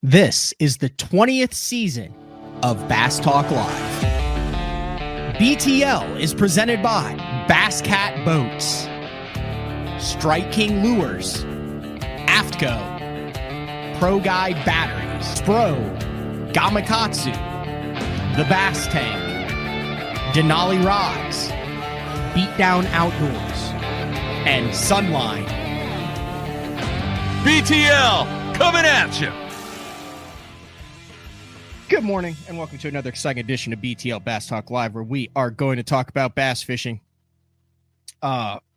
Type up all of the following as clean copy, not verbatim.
This is the 20th season of Bass Talk Live. BTL is presented by Bass Cat Boats, Strike King Lures, Aftco, Pro Guide Batteries, Spro, Gamakatsu, The Bass Tank, Denali Rods, Beatdown Outdoors, and Sunline. BTL coming at you. Good morning, and welcome to another exciting edition of BTL Bass Talk Live, where we are going to talk about bass fishing.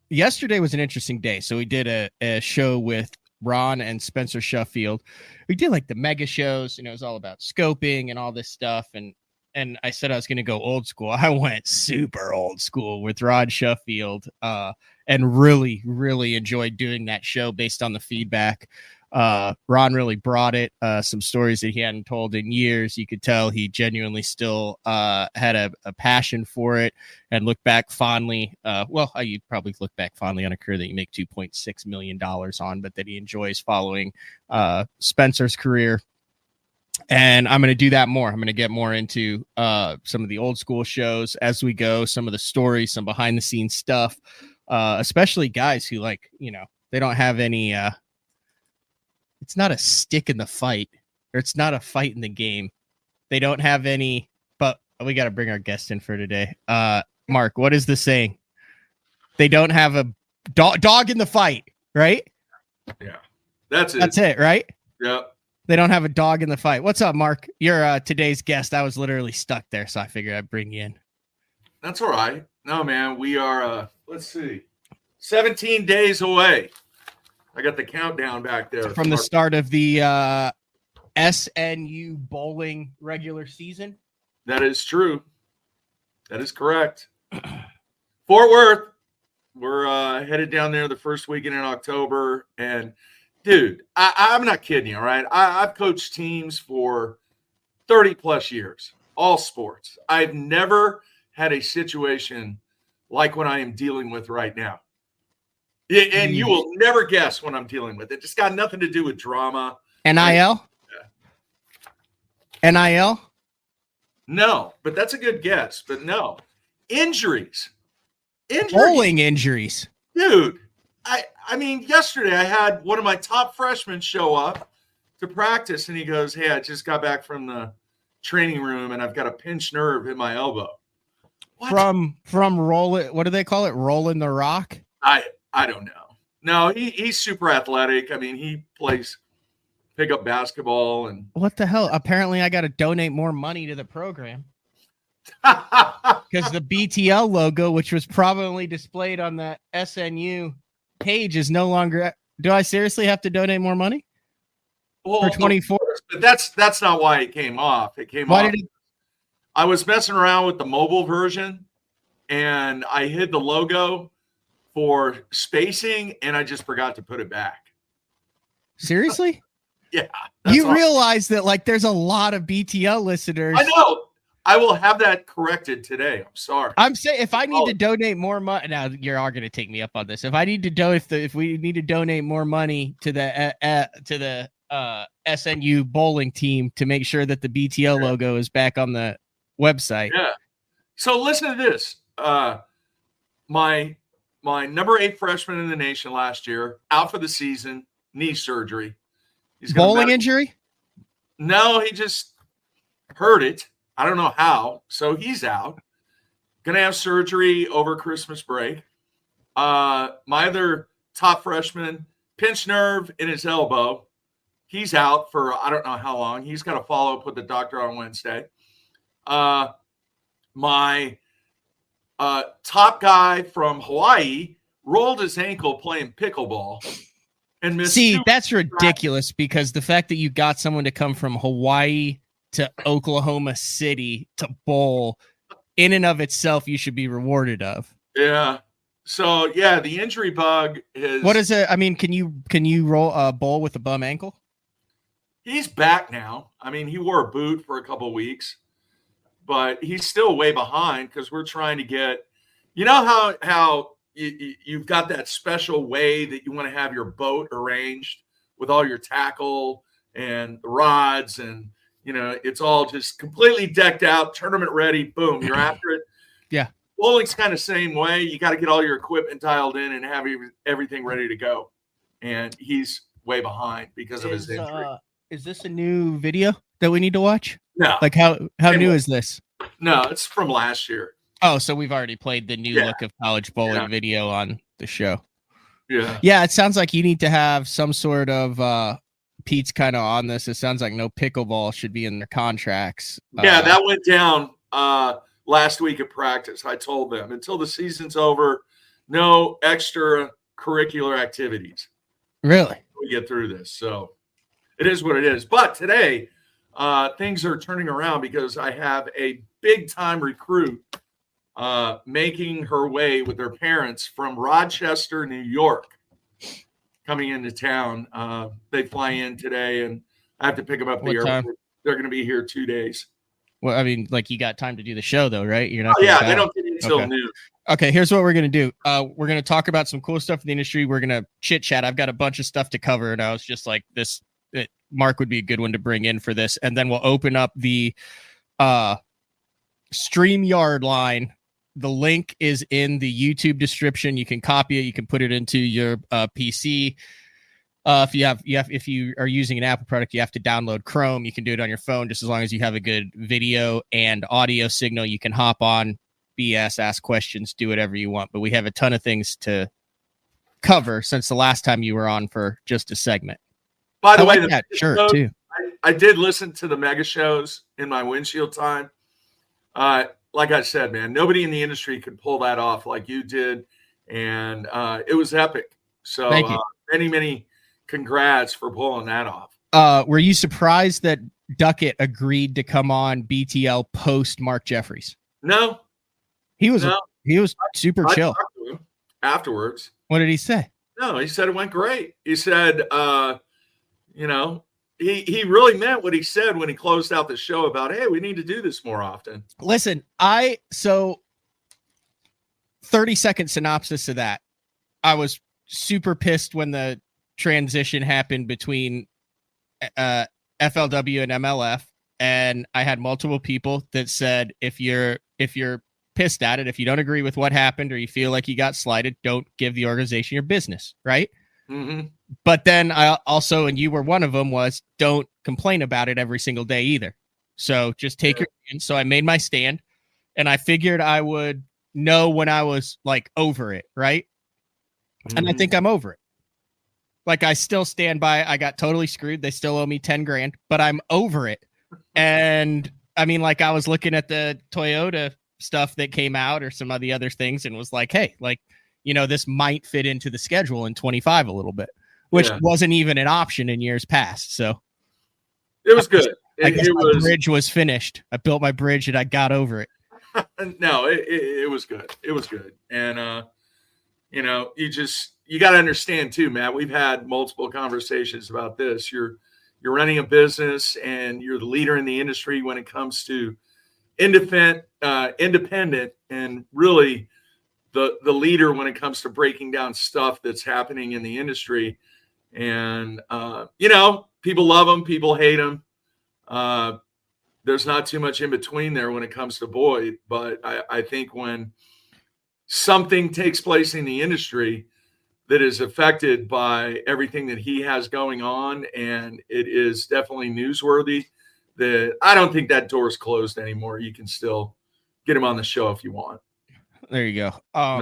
Yesterday was an interesting day, so we did a show with Ron and Spencer Sheffield. We did like the mega shows, and it was all about scoping and all this stuff, and I said I was going to go old school. I went super old school with Ron Sheffield, and really, really enjoyed doing that show based on the feedback. Ron really brought it, some stories that he hadn't told in years. You could tell he genuinely still had a passion for it and look back fondly. You'd probably look back fondly on a career that you make $2.6 million on, but that he enjoys following Spencer's career. And I'm going to do that more. I'm going to get more into some of the old school shows as we go, some of the stories, some behind the scenes stuff, especially guys who they don't have any, it's not a stick in the fight, or it's not a fight in the game. They don't have any, but we got to bring our guest in for today. Mark, what is the saying? They don't have a dog in the fight, right? Yeah, that's it. That's it, right? Yep. They don't have a dog in the fight. What's up, Mark? You're today's guest. I was literally stuck there, so I figured I'd bring you in. That's all right. No, man, we are, 17 days away. I got the countdown back there. From the start of the SNU bowling regular season? That is true. That is correct. Fort Worth, we're headed down there the first weekend in October. And, dude, I'm not kidding you, all right? I've coached teams for 30-plus years, all sports. I've never had a situation like what I am dealing with right now. And you will never guess what I'm dealing with. It just got nothing to do with drama. NIL? NIL? No, but that's a good guess. But no. Injuries. Bowling injuries. Dude, I mean, yesterday I had one of my top freshmen show up to practice, and he goes, "Hey, I just got back from the training room, and I've got a pinched nerve in my elbow." What? From rolling, what do they call it? Rolling the rock? I don't know. No, he's super athletic. I mean, he plays pickup basketball and what the hell? Apparently, I got to donate more money to the program because the BTL logo, which was probably displayed on the SNU page, is no longer. Do I seriously have to donate more money for 24? But that's not why it came off. It came off. I was messing around with the mobile version, and I hid the logo for spacing, and I just forgot to put it back. Seriously? Yeah. You realize that there's a lot of BTL listeners. I know. I will have that corrected today. I'm sorry. I'm saying if I need to donate more money, now you are going to take me up on this. If I need to if we need to donate more money to the SNU bowling team to make sure that the BTL logo is back on the website. Yeah. So listen to this. My number 8 freshman in the nation last year, out for the season, knee surgery. Bowling injury? No, he just hurt it. I don't know how. So he's out. Going to have surgery over Christmas break. My other top freshman, pinched nerve in his elbow. He's out for I don't know how long. He's got to follow up with the doctor on Wednesday. My top guy from Hawaii rolled his ankle playing pickleball and missed. See, that's ridiculous because the fact that you got someone to come from Hawaii to Oklahoma City to bowl, in and of itself, you should be rewarded of. Yeah. So yeah, the injury bug is. What is it? I mean, can you roll bowl with a bum ankle? He's back now. I mean, he wore a boot for a couple of weeks, but he's still way behind because we're trying to get. You know how you've got that special way that you want to have your boat arranged with all your tackle and the rods, and it's all just completely decked out, tournament ready. Boom, you're after it. Yeah. Bowling's kind of same way. You got to get all your equipment dialed in and have everything ready to go. And he's way behind because of his injury. Is this a new video that we need to watch? No. Like how new is this? No, it's from last year. Oh, so we've already played the new look of college bowling video on the show. Yeah. Yeah, it sounds like you need to have some sort of Pete's kind of on this. It sounds like no pickleball should be in their contracts. Yeah, that went down last week at practice. I told them until the season's over, no extra curricular activities. Really? We get through this. So it is what it is. But today, things are turning around because I have a big time recruit making her way with their parents from Rochester, New York, coming into town. They fly in today, and I have to pick them up at the airport. They're going to be here 2 days. Well, I mean, like you got time to do the show, though, right? You're not. Yeah, they don't get in until noon. Okay, here's what we're going to do. We're going to talk about some cool stuff in the industry. We're going to chit chat. I've got a bunch of stuff to cover, and I was just like, Mark would be a good one to bring in for this. And then we'll open up the StreamYard line. The link is in the YouTube description. You can copy it. You can put it into your PC. If you are using an Apple product, you have to download Chrome. You can do it on your phone, just as long as you have a good video and audio signal. You can hop on, BS, ask questions, do whatever you want. But we have a ton of things to cover since the last time you were on for just a segment. By the way, that shirt too. I did listen to the mega shows in my windshield time. Like I said, man, nobody in the industry could pull that off like you did, and it was epic. So thank you. Many congrats for pulling that off. Were you surprised that Duckett agreed to come on BTL post Mark Jeffries? No, he was super chill. I talked to him afterwards. What did he say? No, he said it went great. He said, he really meant what he said when he closed out the show about, hey, we need to do this more often. Listen, 30-second synopsis of that. I was super pissed when the transition happened between FLW and MLF, and I had multiple people that said, if you're pissed at it, if you don't agree with what happened or you feel like you got slighted, don't give the organization your business, right? Mm-hmm. But then I also, and you were one of them, was don't complain about it every single day either. So just take your stand. So I made my stand, and I figured I would know when I was like over it, right? Mm-hmm. And I think I'm over it. Like I still stand by, I got totally screwed. They still owe me 10 grand, but I'm over it. And I mean, like I was looking at the Toyota stuff that came out or some of the other things and was like, hey, like, this might fit into the schedule in 25 a little bit, which wasn't even an option in years past. So it was good. I guess my bridge was finished. I built my bridge and I got over it. No, it was good. It was good. And, you got to understand too, Matt, we've had multiple conversations about this. You're running a business and you're the leader in the industry when it comes to independent and really the leader when it comes to breaking down stuff that's happening in the industry. And, people love them, people hate them. There's not too much in between there when it comes to Boyd, but I think when something takes place in the industry that is affected by everything that he has going on, and it is definitely newsworthy, that I don't think that door's closed anymore. You can still get him on the show if you want. There you go.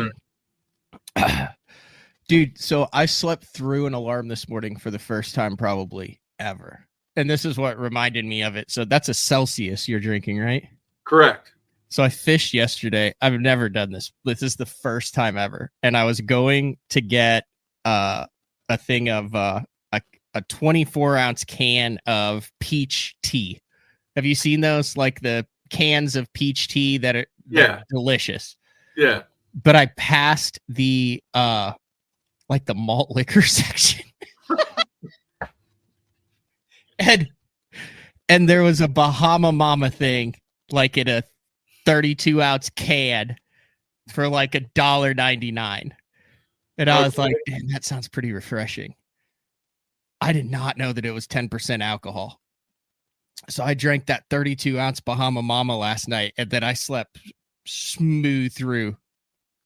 Dude, so I slept through an alarm this morning for the first time probably ever. And this is what reminded me of it. So that's a Celsius you're drinking, right? Correct. So I fished yesterday. I've never done this. This is the first time ever. And I was going to get a thing of a 24-ounce can of peach tea. Have you seen those? Like the cans of peach tea that are delicious. Yeah. But I passed the like the malt liquor section. And there was a Bahama Mama thing, like in a 32-ounce can for like $1.99. And I was like, damn, that sounds pretty refreshing. I did not know that it was 10% alcohol. So I drank that 32-ounce Bahama Mama last night, and then I slept smooth through.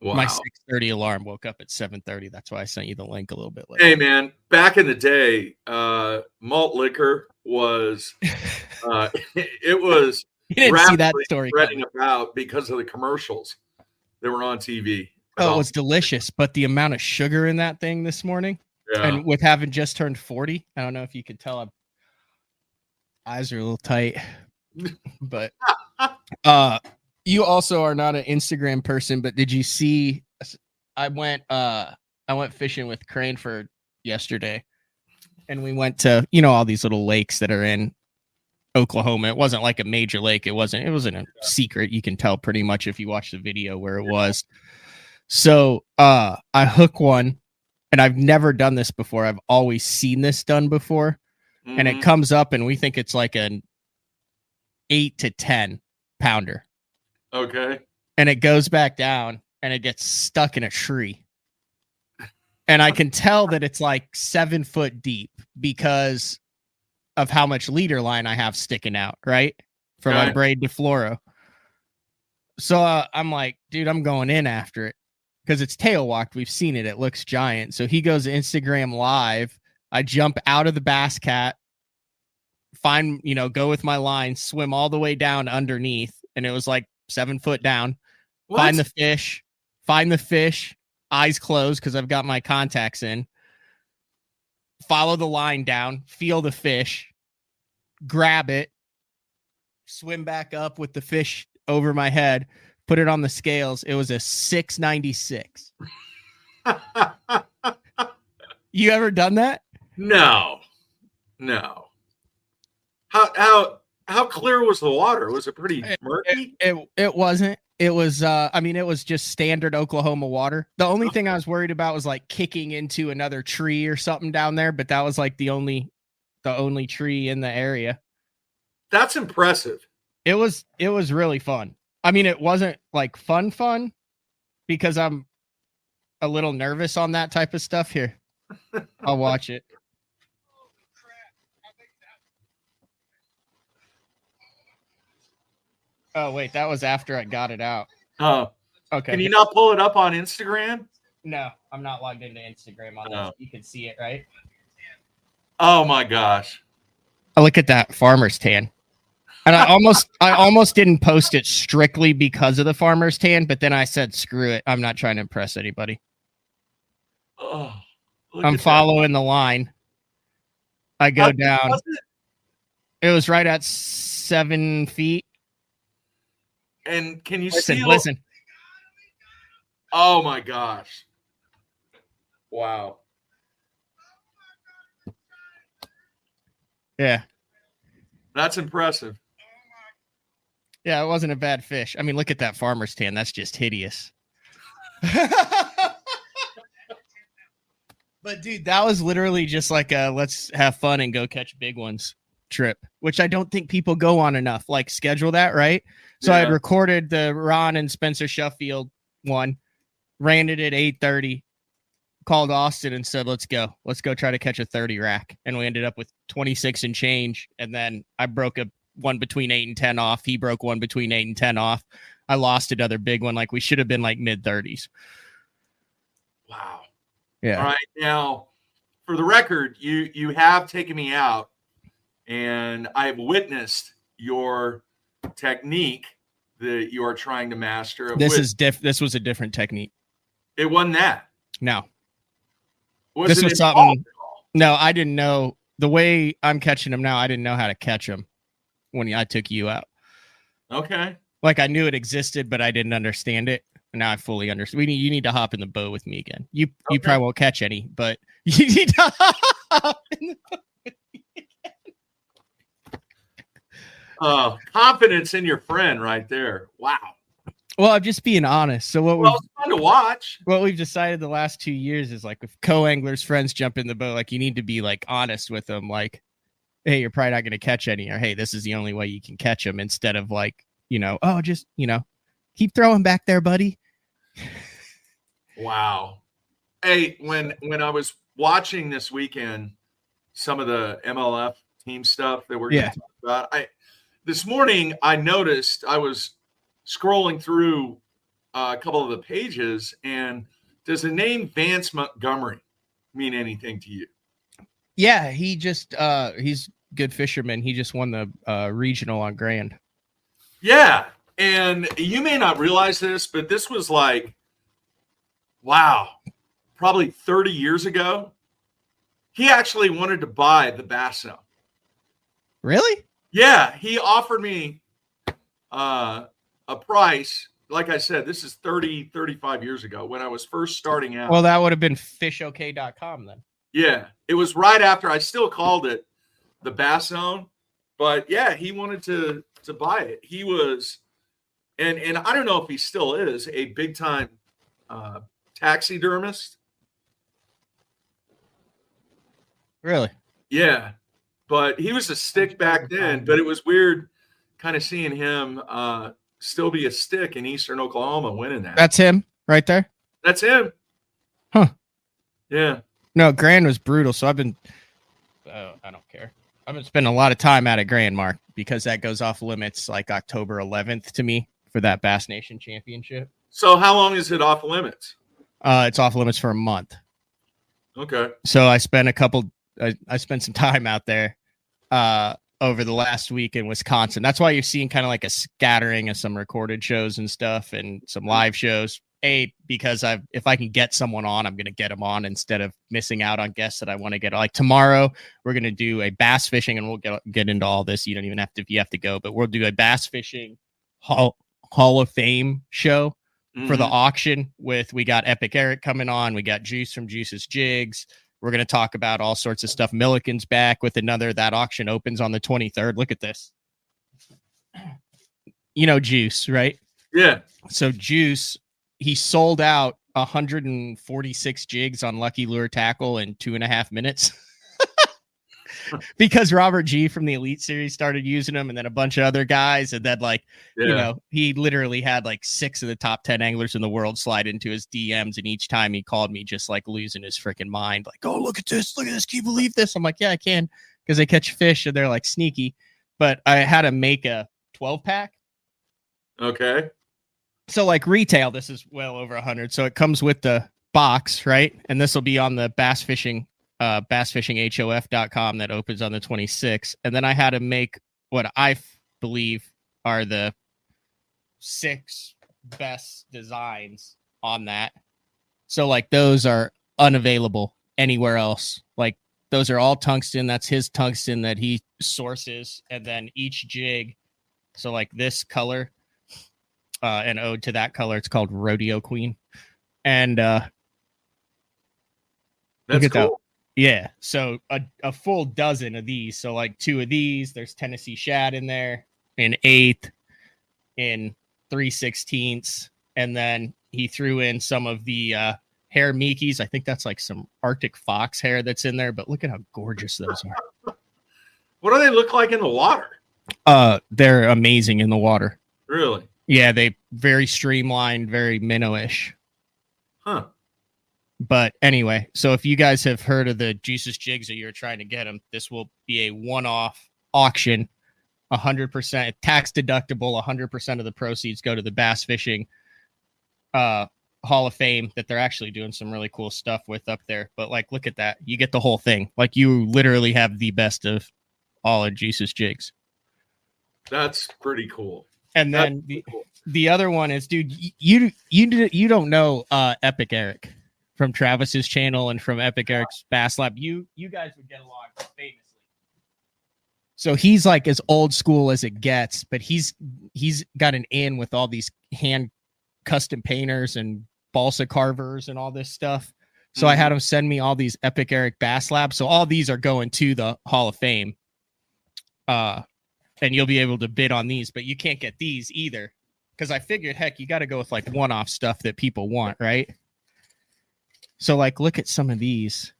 Wow. My 6:30 alarm. Woke up at 7:30. That's why I sent you the link a little bit later. Hey, man, back in the day, malt liquor was it was You didn't see that story spreading about because of the commercials that were on TV. Oh, it was delicious, but the amount of sugar in that thing this morning, and with having just turned 40, I don't know if you can tell, eyes are a little tight, but you also are not an Instagram person, but did you see? I went fishing with Cranford yesterday, and we went to all these little lakes that are in Oklahoma. It wasn't like a major lake. It wasn't a secret. You can tell pretty much if you watch the video where it was. So I hook one, and I've never done this before. I've always seen this done before, and it comes up, and we think it's like an 8 to 10 pounder. Okay. And it goes back down, and it gets stuck in a tree. And I can tell that it's like 7 foot deep because of how much leader line I have sticking out, right? From my braid to fluoro. So I'm like, dude, I'm going in after it because it's tail walked. We've seen it. It looks giant. So he goes Instagram live. I jump out of the bass cat, go with my line, swim all the way down underneath. And it was like 7 foot down. What? Find the fish, eyes closed because I've got my contacts in. Follow the line down, feel the fish, grab it, swim back up with the fish over my head, put it on the scales. It was a 696. You ever done that? No. How clear was the water? Was it pretty murky? It wasn't. It was it was just standard Oklahoma water. The only thing I was worried about was like kicking into another tree or something down there, but that was like the only tree in the area. That's impressive. It was really fun. I mean, it wasn't like fun because I'm a little nervous on that type of stuff. Here, I'll watch it. Oh, wait, that was after I got it out. Oh, okay. Can you not pull it up on Instagram? No, I'm not logged into Instagram on this. You can see it, right? Oh my gosh. I look at that farmer's tan. And I almost didn't post it strictly because of the farmer's tan, but then I said, screw it. I'm not trying to impress anybody. Oh, I'm following the line. I go down. It was right at 7 feet. And can you listen? Oh my gosh. Wow. Yeah. That's impressive. Yeah, it wasn't a bad fish. I mean, look at that farmer's tan. That's just hideous. But dude, that was literally just like a let's have fun and go catch big ones trip, which I don't think people go on enough. Like schedule that, right? So I had recorded the Ron and Spencer Sheffield one, ran it at 8:30, called Austin and said, let's go try to catch a 30 rack. And we ended up with 26 and change. And then I broke one between 8 and 10 off. He broke one between 8 and 10 off. I lost another big one. Like we should have been like mid 30s. Wow. Yeah. All right. Now, for the record, you have taken me out and I've witnessed your technique that you are trying to master. This was a different technique. It wasn't that. No. This was something. No, I didn't know the way I'm catching them now. I didn't know how to catch them when I took you out. Okay. Like I knew it existed, but I didn't understand it. And now I fully understand. You need to hop in the boat with me again. You probably won't catch any, but you need to hop in the boat with me again. Confidence in your friend right there. Wow. Well, I'm just being honest. So it's fun to watch. What we've decided the last 2 years is like if co-anglers, friends jump in the boat, like you need to be like honest with them. Like, hey, you're probably not going to catch any, or hey, this is the only way you can catch them, instead of like, just, keep throwing back there, buddy. Wow. Hey, when I was watching this weekend, some of the MLF team stuff that we're going to talk about. This morning I noticed I was scrolling through a couple of the pages, and does the name Vance Montgomery mean anything to you? Yeah, he just he's good fisherman. He just won the regional on Grand. Yeah, and you may not realize this, but this was like, wow, probably 30 years ago. He actually wanted to buy the bass zone. Really? Yeah, he offered me a price. Like I said, this is 35 years ago when I was first starting out. Well, that would have been fishok.com then. Yeah, it was right after. I still called it the bass zone, but yeah, he wanted to buy it. He was, and I don't know if he still is, a big time taxidermist. Really? Yeah, but he was a stick back then. But it was weird, kind of seeing him still be a stick in Eastern Oklahoma winning that. That's him right there. That's him. Huh? Yeah. No, Grand was brutal. So I've been. I don't care. I've been spending a lot of time out at Grand, Mark, because that goes off limits like October 11th to me for that Bass Nation Championship. So how long is it off limits? It's off limits for a month. Okay. So I spent I spent some time out there over the last week in Wisconsin. That's why you're seeing kind of like a scattering of some recorded shows and stuff and some live shows. Because if I can get someone on, I'm going to get them on instead of missing out on guests that I want to get. Like tomorrow, we're going to do a bass fishing, and we'll get into all this. You don't even have to, if you have to go, but we'll do a bass fishing Hall of Fame show for the auction we got Epic Eric coming on. We got Juice from Juice's Jigs. We're going to talk about all sorts of stuff. Milliken's back with that auction opens on the 23rd. Look at this. You know, Juice, right? Yeah. So Juice, he sold out 146 jigs on Lucky Lure Tackle in 2.5 minutes because Robert G from the Elite Series started using them, and then a bunch of other guys. And then he literally had like 6 of the top 10 anglers in the world slide into his DMs. And each time he called me just like losing his freaking mind. Like, oh, look at this. Can you believe this? I'm like, yeah, I can. Because they catch fish and they're like sneaky. But I had to make a 12 pack. Okay. So like retail, this is well over 100. So it comes with the box, right? And this will be on the bassfishinghof.com that opens on the 26th. And then I had to make what I believe are the 6 best designs on that. So like those are unavailable anywhere else. Like those are all tungsten. That's his tungsten that he sources. And then each jig. So like this color, an ode to that color. It's called Rodeo Queen. And that's look at cool. that. Yeah. So a full dozen of these. So like 2 of these, there's Tennessee Shad in there, in 1/8, in 3/16. And then he threw in some of the hair Mickeys. I think that's like some Arctic fox hair that's in there, but look at how gorgeous those are. What do they look like in the water? They're amazing in the water. Really? Yeah, they very streamlined, very minnow-ish. Huh. But anyway, so if you guys have heard of the Juice's Jigs or you're trying to get them, this will be a one-off auction, 100% tax deductible. 100% of the proceeds go to the Bass Fishing Hall of Fame that they're actually doing some really cool stuff with up there. But like, look at that. You get the whole thing. Like you literally have the best of all of Juice's Jigs. That's pretty cool. And then the other one is, dude, you don't know Epic Eric from Travis's channel and from Epic Eric's Bass Lab. You guys would get along famously. So he's like as old school as it gets, but he's got an in with all these hand custom painters and balsa carvers and all this stuff. So I had him send me all these Epic Eric Bass Labs. So all these are going to the Hall of Fame. And you'll be able to bid on these, but you can't get these either. Because I figured, heck, you got to go with like one-off stuff that people want, right? So like, look at some of these.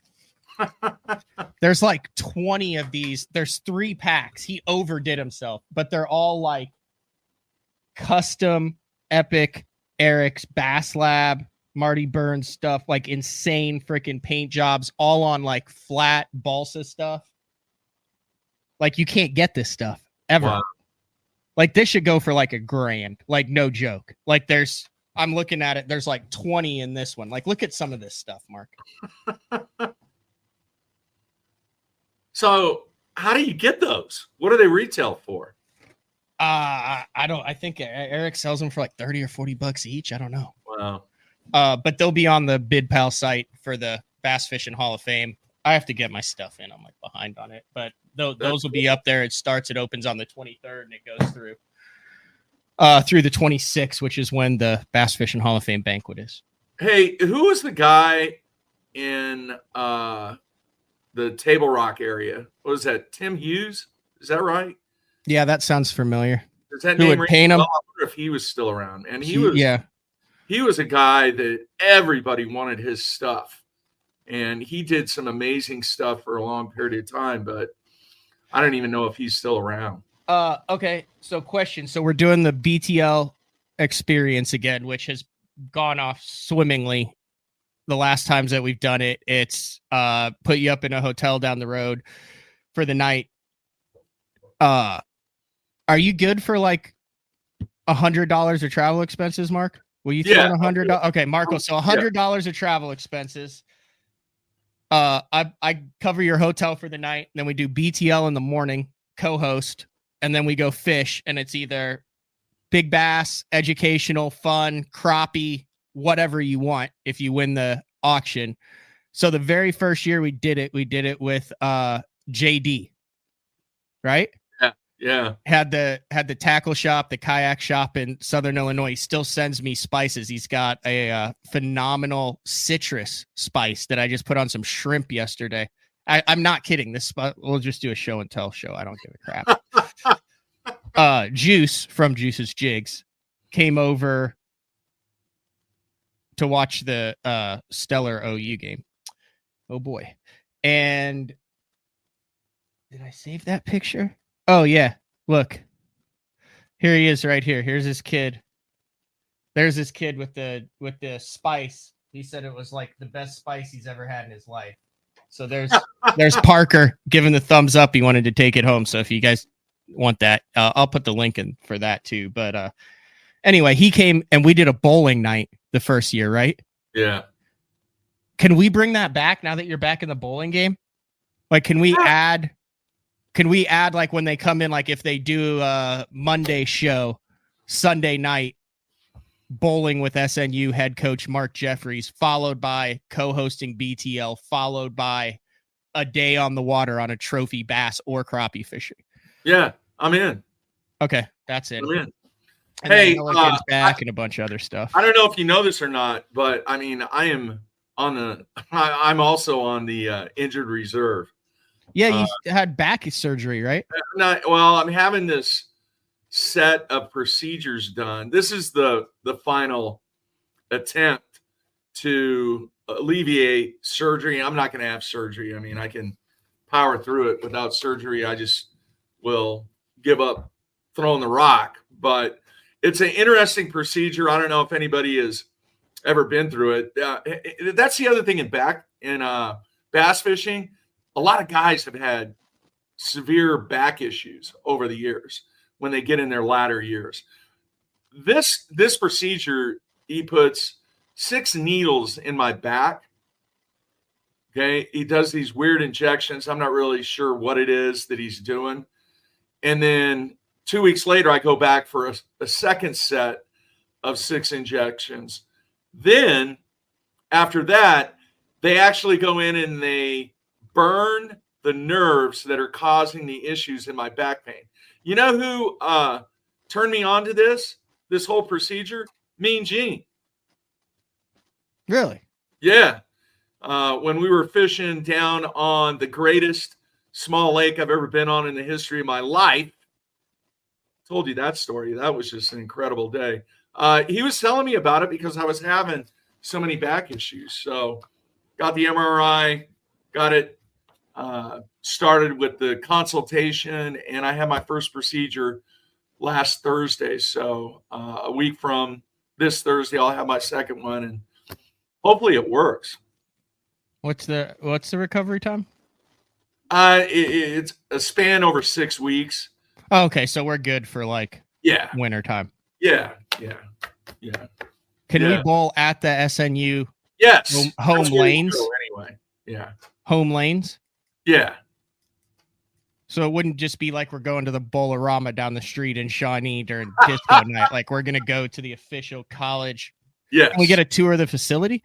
There's like 20 of these. There's 3 packs. He overdid himself, but they're all like custom Epic Eric's Bass Lab Marty Burns stuff, like insane freaking paint jobs, all on like flat balsa stuff. Like you can't get this stuff ever. Wow. Like this should go for like $1,000. Like no joke. Like I'm looking at it. There's like 20 in this one. Like look at some of this stuff, Mark. So how do you get those? What do they retail for? I think Eric sells them for like 30 or 40 bucks each. I don't know. Wow. But they'll be on the Bid Pal site for the Bass Fishing Hall of Fame. I have to get my stuff in. I'm like behind on it, but those will be up there. It opens on the 23rd and it goes through the 26th, which is when the Bass Fishing Hall of Fame banquet is. Hey, who was the guy in the Table Rock area? What was that? Tim Hughes? Is that right? Yeah, that sounds familiar. Does that Who name would paint him? I wonder if he was still around. And he was a guy that everybody wanted his stuff. And he did some amazing stuff for a long period of time, but I don't even know if he's still around. Okay. So question. So we're doing the BTL experience again, which has gone off swimmingly the last times that we've done it. It's put you up in a hotel down the road for the night. Are you good for like $100 of travel expenses, Mark? Will you throw in $100? Okay, Marco. So $100 of travel expenses. I cover your hotel for the night. Then we do BTL in the morning, co-host, and then we go fish. And it's either big bass, educational, fun, crappie, whatever you want. If you win the auction. So the very first year we did it with JD, right? Yeah. Had the tackle shop, the kayak shop in Southern Illinois. He still sends me spices. He's got a phenomenal citrus spice that I just put on some shrimp yesterday. I'm not kidding. We'll just do a show and tell show. I don't give a crap. Juice from Juice's Jigs came over to watch the Stellar OU game. Oh boy. And did I save that picture? Oh yeah, look. Here he is right here. Here's his kid. There's this kid with the spice. He said it was like the best spice he's ever had in his life. So there's Parker giving the thumbs up. He wanted to take it home. So if you guys want that, I'll put the link in for that too. But anyway, he came and we did a bowling night the first year, right? Yeah. Can we bring that back now that you're back in the bowling game? Like, can we add like when they come in, like if they do a Monday show, Sunday night, bowling with SNU head coach Mark Jeffries, followed by co-hosting BTL, followed by a day on the water on a trophy bass or crappie fishing? Yeah, I'm in. Okay, that's it. I'm in. And hey, back and a bunch of other stuff. I don't know if you know this or not, but I mean, I'm also on the injured reserve. Yeah, you had back surgery, right? I'm having this set of procedures done. This is the final attempt to alleviate surgery. I'm not going to have surgery. I mean, I can power through it without surgery. I just will give up throwing the rock. But it's an interesting procedure. I don't know if anybody has ever been through it. That's the other thing in bass fishing. A lot of guys have had severe back issues over the years when they get in their latter years. This procedure, he puts 6 needles in my back. Okay. He does these weird injections. I'm not really sure what it is that he's doing. And then 2 weeks later, I go back for a second set of 6 injections. Then after that, they actually go in and they burn the nerves that are causing the issues in my back pain. You know who turned me on to this whole procedure? Mean Gene. Really? Yeah. When we were fishing down on the greatest small lake I've ever been on in the history of my life. Told you that story. That was just an incredible day. He was telling me about it because I was having so many back issues. So got the MRI, got it started with the consultation, and I had my first procedure last Thursday. So a week from this Thursday, I'll have my second one, and hopefully it works. What's the recovery time? It's a span over 6 weeks. Oh, okay, so we're good for like winter time. Yeah. Can we bowl at the SNU? Yes. Home lanes. Anyway. Yeah. Home lanes. Yeah. So it wouldn't just be like we're going to the Bowl-O-Rama down the street in Shawnee during disco night. Like we're gonna go to the official college. Yes. Can we get a tour of the facility?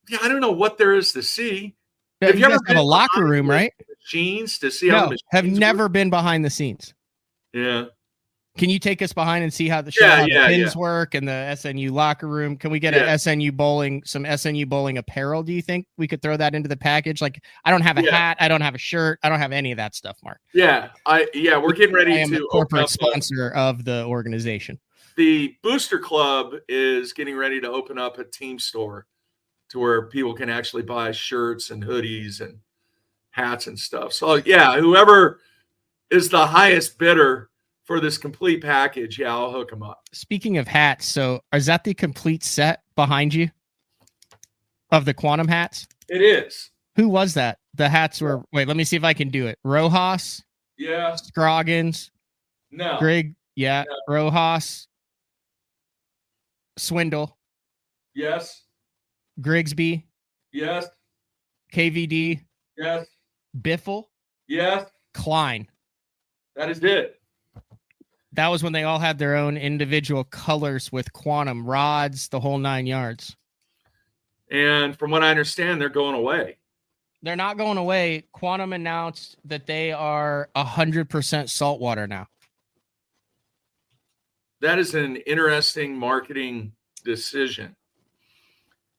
Yeah, I don't know what there is to see. Have you guys have a locker room, right? Machines to see how the machines have never work? been behind the scenes. Yeah. Can you take us behind and see how the pins work and the SNU locker room? Can we get some SNU bowling apparel? Do you think we could throw that into the package? Like, I don't have a hat, I don't have a shirt, I don't have any of that stuff, Mark. Yeah, we're getting ready I am to the corporate sponsor of the organization. The Booster Club is getting ready to open up a team store to where people can actually buy shirts and hoodies and hats and stuff. So yeah, whoever is the highest bidder for this complete package, I'll hook them up. Speaking of hats, so is that the complete set behind you of the Quantum hats? It is. Who was that? The hats were, wait, let me see if I can do it. Rojas? Yeah. Scroggins? No. Greg? Yeah. No. Rojas? Swindle? Yes. Grigsby? Yes. KVD? Yes. Biffle? Yes. Klein? That is it. That was when they all had their own individual colors with Quantum rods, the whole 9 yards. And from what I understand, they're going away. They're not going away. Quantum announced that they are 100% saltwater now. That is an interesting marketing decision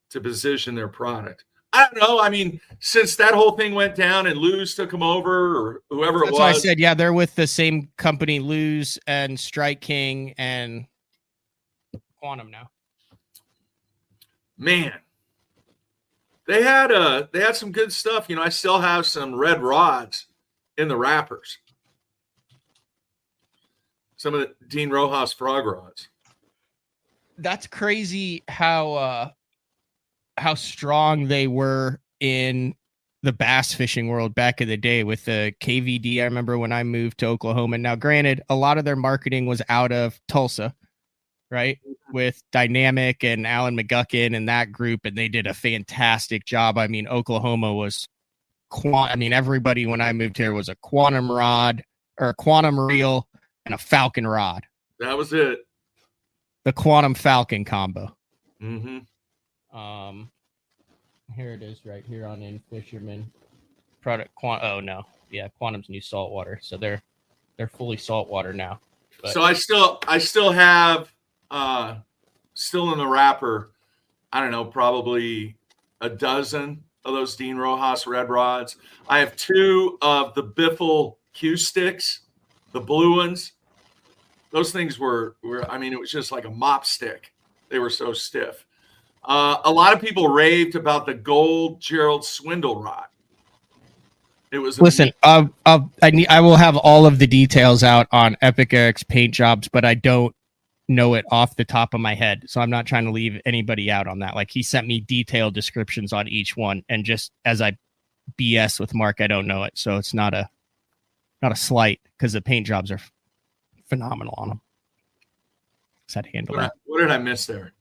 to position their product. I don't know. I mean, since that whole thing went down and Luz took them over or whoever it was. That's why I said, yeah, they're with the same company, Luz and Strike King and Quantum now. Man, they had some good stuff. You know, I still have some red rods in the wrappers. Some of the Dean Rojas frog rods. That's crazy how strong they were in the bass fishing world back in the day with the KVD. I remember when I moved to Oklahoma. Now, granted, a lot of their marketing was out of Tulsa, right? With Dynamic and Alan McGuckin and that group, and they did a fantastic job. I mean, Oklahoma was everybody when I moved here was a Quantum rod or a Quantum reel and a Falcon rod. That was it. The Quantum Falcon combo. Mm-hmm. Here it is right here on In Fisherman product. Quantum's new saltwater, so they're fully saltwater now. But. So I still have still in the wrapper, I don't know, probably a dozen of those Dean Rojas red rods. I have 2 of the Biffle Q sticks, the blue ones. Those things were I mean, it was just like a mop stick. They were so stiff. A lot of people raved about the gold Gerald Swindle rod. It was listen. I will have all of the details out on Epic Eric's paint jobs, but I don't know it off the top of my head, so I'm not trying to leave anybody out on that. Like he sent me detailed descriptions on each one, and just as I BS with Mark, I don't know it, so it's not a slight because the paint jobs are phenomenal on them. Just had to handle that. What did I miss there?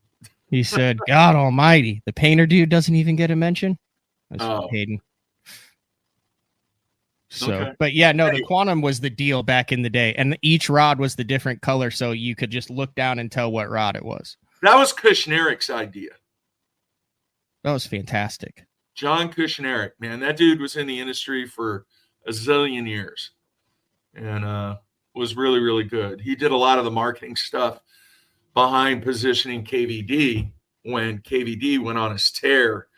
He said, God almighty, the painter dude doesn't even get a mention. That's Hayden. So, okay. But yeah, no, the Quantum was the deal back in the day. And each rod was the different color, so you could just look down and tell what rod it was. That was Kushnarik's idea. That was fantastic. John Kushnarik, man, that dude was in the industry for a zillion years and was really, really good. He did a lot of the marketing stuff behind positioning KVD when KVD went on his tear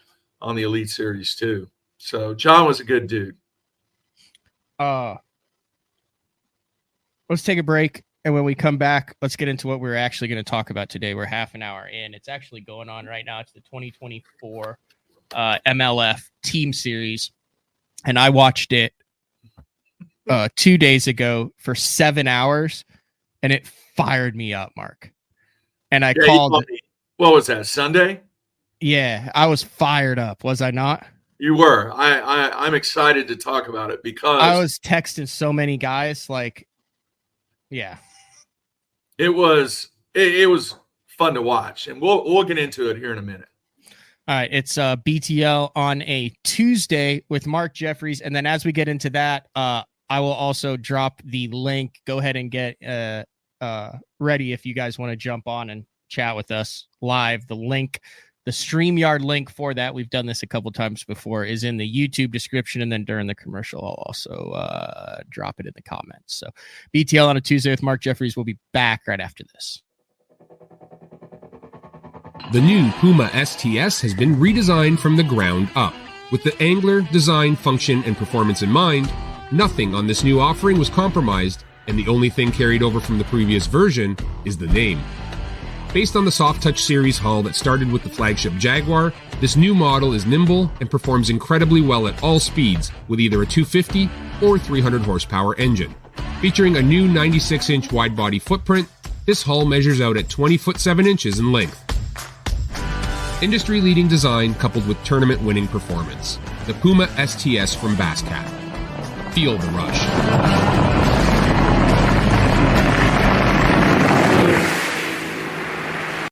on the Elite Series too. So John was a good dude. Let's take a break, and when we come back, let's get into what we're actually going to talk about today. We're half an hour in. It's actually going on right now. It's the 2024 MLF Team Series, and I watched it 2 days ago for 7 hours, and it fired me up, Mark. And I called. What was that, Sunday? Yeah, I was fired up, was I not? You were. I'm excited to talk about it because I was texting so many guys, like, yeah. it was fun to watch, and we'll get into it here in a minute. All right, it's BTL on a Tuesday with Mark Jeffries, and then as we get into that, I will also drop the link. Go ahead and get ready if you guys want to jump on and chat with us live. The link, the StreamYard link for that, we've done this a couple times before, is in the YouTube description, and then during the commercial, I'll also drop it in the comments. So BTL on a Tuesday with Mark Jeffries. We'll be back right after this. The new Puma STS has been redesigned from the ground up. With the angler, design, function, and performance in mind, nothing on this new offering was compromised, and the only thing carried over from the previous version is the name. Based on the Soft Touch series hull that started with the flagship Jaguar, this new model is nimble and performs incredibly well at all speeds with either a 250 or 300 horsepower engine. Featuring a new 96-inch wide-body footprint, this hull measures out at 20 foot 7 inches in length. Industry-leading design coupled with tournament-winning performance. The Puma STS from Basscat. Feel the rush.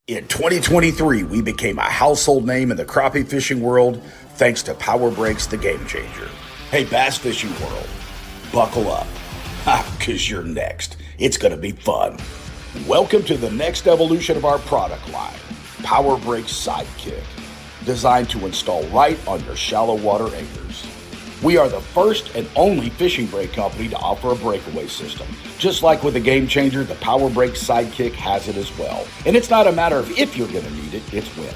In 2023, we became a household name in the crappie fishing world thanks to Power Breaks, the game changer. Hey, bass fishing world, buckle up, because you're next. It's going to be fun. Welcome to the next evolution of our product line, Power Breaks Sidekick, designed to install right on your shallow water anchors. We are the first and only fishing brake company to offer a breakaway system. Just like with the Game Changer, the Power Breaks Sidekick has it as well. And it's not a matter of if you're going to need it, it's when.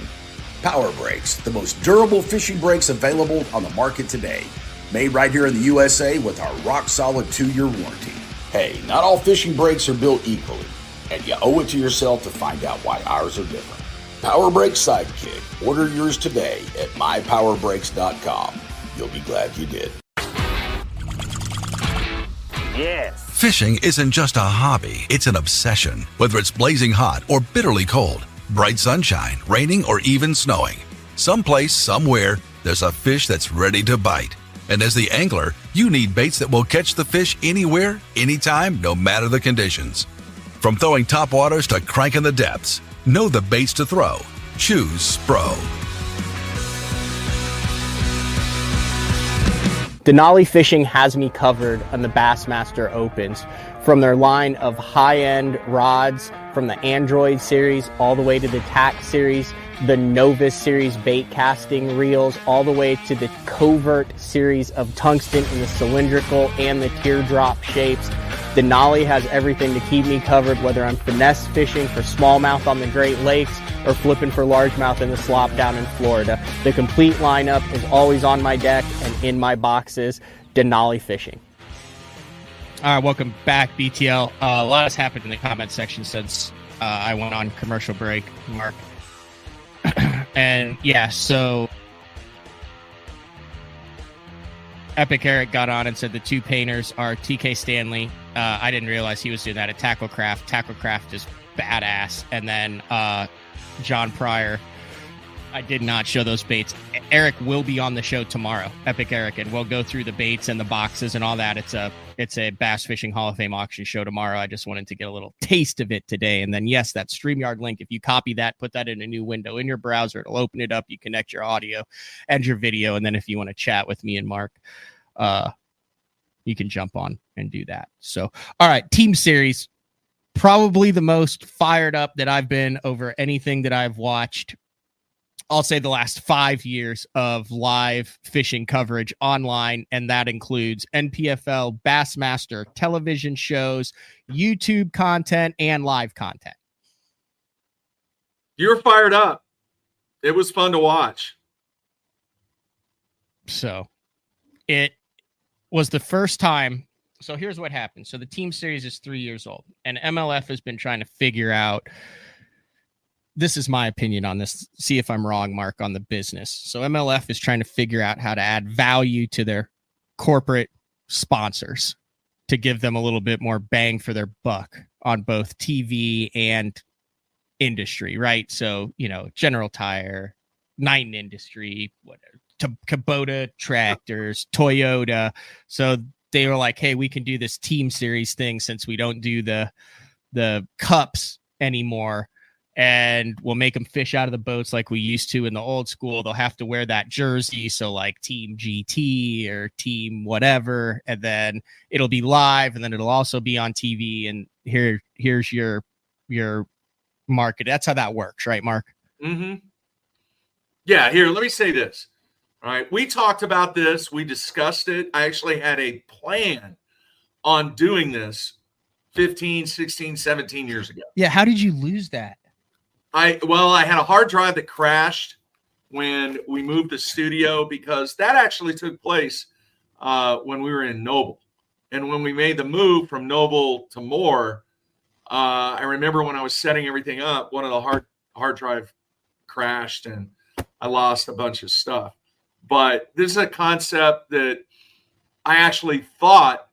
Power Breaks, the most durable fishing brakes available on the market today. Made right here in the USA with our rock-solid 2-year warranty. Hey, not all fishing brakes are built equally, and you owe it to yourself to find out why ours are different. Power Breaks Sidekick. Order yours today at mypowerbrakes.com. You'll be glad you did. Yes. Fishing isn't just a hobby, it's an obsession. Whether it's blazing hot or bitterly cold, bright sunshine, raining, or even snowing. Someplace, somewhere, there's a fish that's ready to bite. And as the angler, you need baits that will catch the fish anywhere, anytime, no matter the conditions. From throwing topwaters to cranking the depths, know the baits to throw. Choose Spro. Denali Fishing has me covered on the Bassmaster Opens, from their line of high-end rods, from the Android series all the way to the Tack series, the Novus series bait casting reels, all the way to the Covert series of tungsten in the cylindrical and the teardrop shapes. Denali has everything to keep me covered, whether I'm finesse fishing for smallmouth on the Great Lakes or flipping for largemouth in the slop down in Florida. The complete lineup is always on my deck and in my boxes. Denali Fishing. All right, welcome back, BTL. A lot has happened in the comment section since I went on commercial break, Mark. And yeah, so Epic Eric got on and said the two painters are TK Stanley. I didn't realize he was doing that at Tacklecraft. Tacklecraft is badass. And then John Pryor. I did not show those baits. Eric will be on the show tomorrow, Epic Eric, and we'll go through the baits and the boxes and all that. It's a Bass Fishing Hall of Fame auction show tomorrow. I just wanted to get a little taste of it today. And then, yes, that StreamYard link, if you copy that, put that in a new window in your browser, it'll open it up. You connect your audio and your video. And then if you want to chat with me and Mark, you can jump on and do that. So, all right, Team Series, probably the most fired up that I've been over anything that I've watched. I'll say the last 5 years of live fishing coverage online, and that includes NPFL, Bassmaster, television shows, YouTube content, and live content. You're fired up. It was fun to watch. So it was the first time. So here's what happened. So the Team Series is 3 years old, and MLF has been trying to figure out, this is my opinion on this, see if I'm wrong, Mark, on the business. So MLF is trying to figure out how to add value to their corporate sponsors to give them a little bit more bang for their buck on both TV and industry, right? So, you know, General Tire, Knighton Industry, whatever, Kubota Tractors, Toyota. So they were like, hey, we can do this team series thing since we don't do the cups anymore. And we'll make them fish out of the boats like we used to in the old school. They'll have to wear that jersey. So like Team GT or Team whatever. And then it'll be live, and then it'll also be on TV. And here's your market. That's how that works, right, Mark? Mm-hmm. Yeah, here, let me say this. All right, we talked about this. We discussed it. I actually had a plan on doing this 15, 16, 17 years ago. Yeah, how did you lose that? I had a hard drive that crashed when we moved the studio, because that actually took place when we were in Noble. And when we made the move from Noble to Moore, I remember when I was setting everything up, one of the hard drive crashed and I lost a bunch of stuff. But this is a concept that I actually thought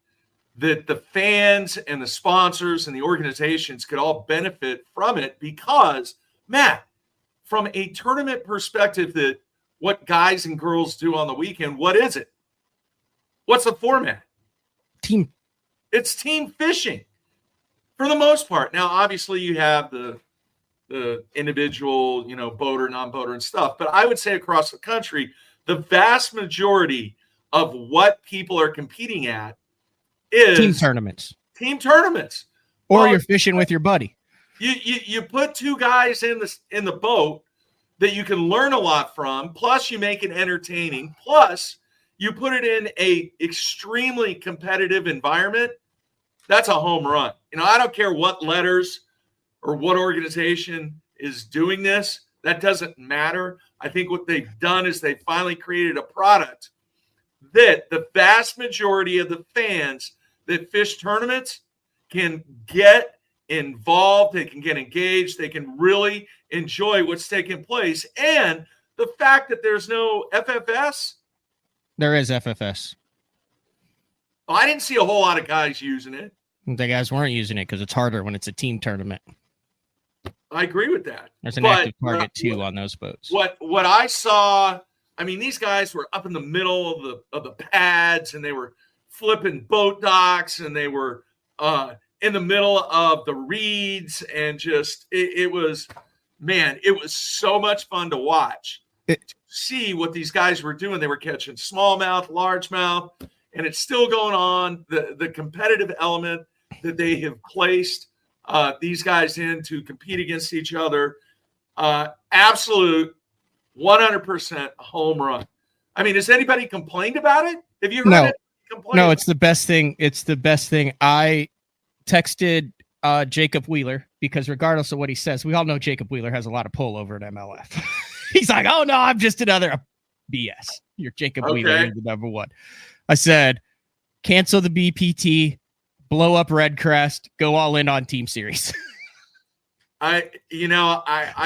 that the fans and the sponsors and the organizations could all benefit from it, because, Matt, from a tournament perspective, that what guys and girls do on the weekend, what is it? What's the format? Team. It's team fishing for the most part. Now, obviously, you have the individual, boater, non-boater and stuff. But I would say across the country, the vast majority of what people are competing at is team tournaments. Or you're fishing with your buddy. You put two guys in the boat that you can learn a lot from, plus you make it entertaining, plus you put it in a extremely competitive environment. That's a home run. I don't care what letters or what organization is doing this. That doesn't matter. I think what they've done is they finally created a product that the vast majority of the fans that fish tournaments can get involved, they can get engaged, they can really enjoy what's taking place. And the fact that there's no FFS. There is FFS. I didn't see a whole lot of guys using it. The guys weren't using it because it's harder when it's a team tournament. I agree with that. There's an active target too on those boats. What I saw, these guys were up in the middle of the pads, and they were flipping boat docks, and they were in the middle of the reeds, and just it was so much fun to watch. To see what these guys were doing. They were catching smallmouth, largemouth, and it's still going on. The competitive element that they have placed these guys in to compete against each other, absolute 100% home run. Has anybody complained about it? Have you heard it complain? No, it's the best thing. It's the best thing. I texted Jacob Wheeler, because regardless of what he says, we all know Jacob Wheeler has a lot of pull over at MLF. He's like, oh no, I'm just another BS. You're Jacob Wheeler, you're the number one. I said, cancel the BPT, blow up Red Crest, go all in on Team Series. I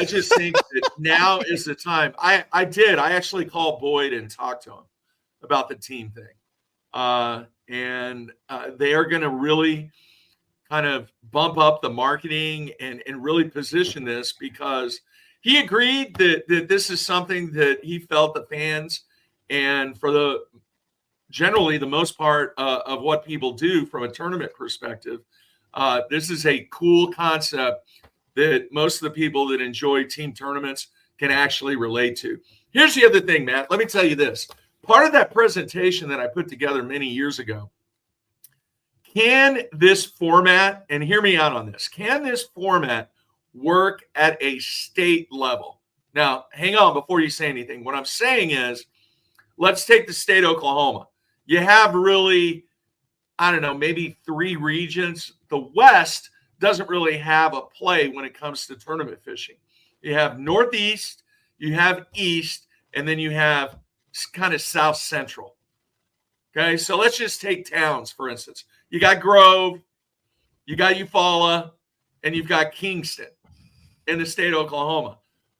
just think that now is the time. I actually called Boyd and talked to him about the team thing. And they are going to really kind of bump up the marketing and really position this, because he agreed that this is something that he felt the fans, and for generally the most part of what people do from a tournament perspective, this is a cool concept that most of the people that enjoy team tournaments can actually relate to. Here's the other thing, Matt. Let me tell you this. Part of that presentation that I put together many years ago, can this format, and hear me out on this, can this format work at a state level? Now, hang on before you say anything. What I'm saying is, let's take the state of Oklahoma. You have really, maybe 3 regions. The West doesn't really have a play when it comes to tournament fishing. You have Northeast, you have East, and then you have kind of South Central. Okay, so let's just take towns, for instance. You got Grove, you got Eufaula, and you've got Kingston in the state of Oklahoma.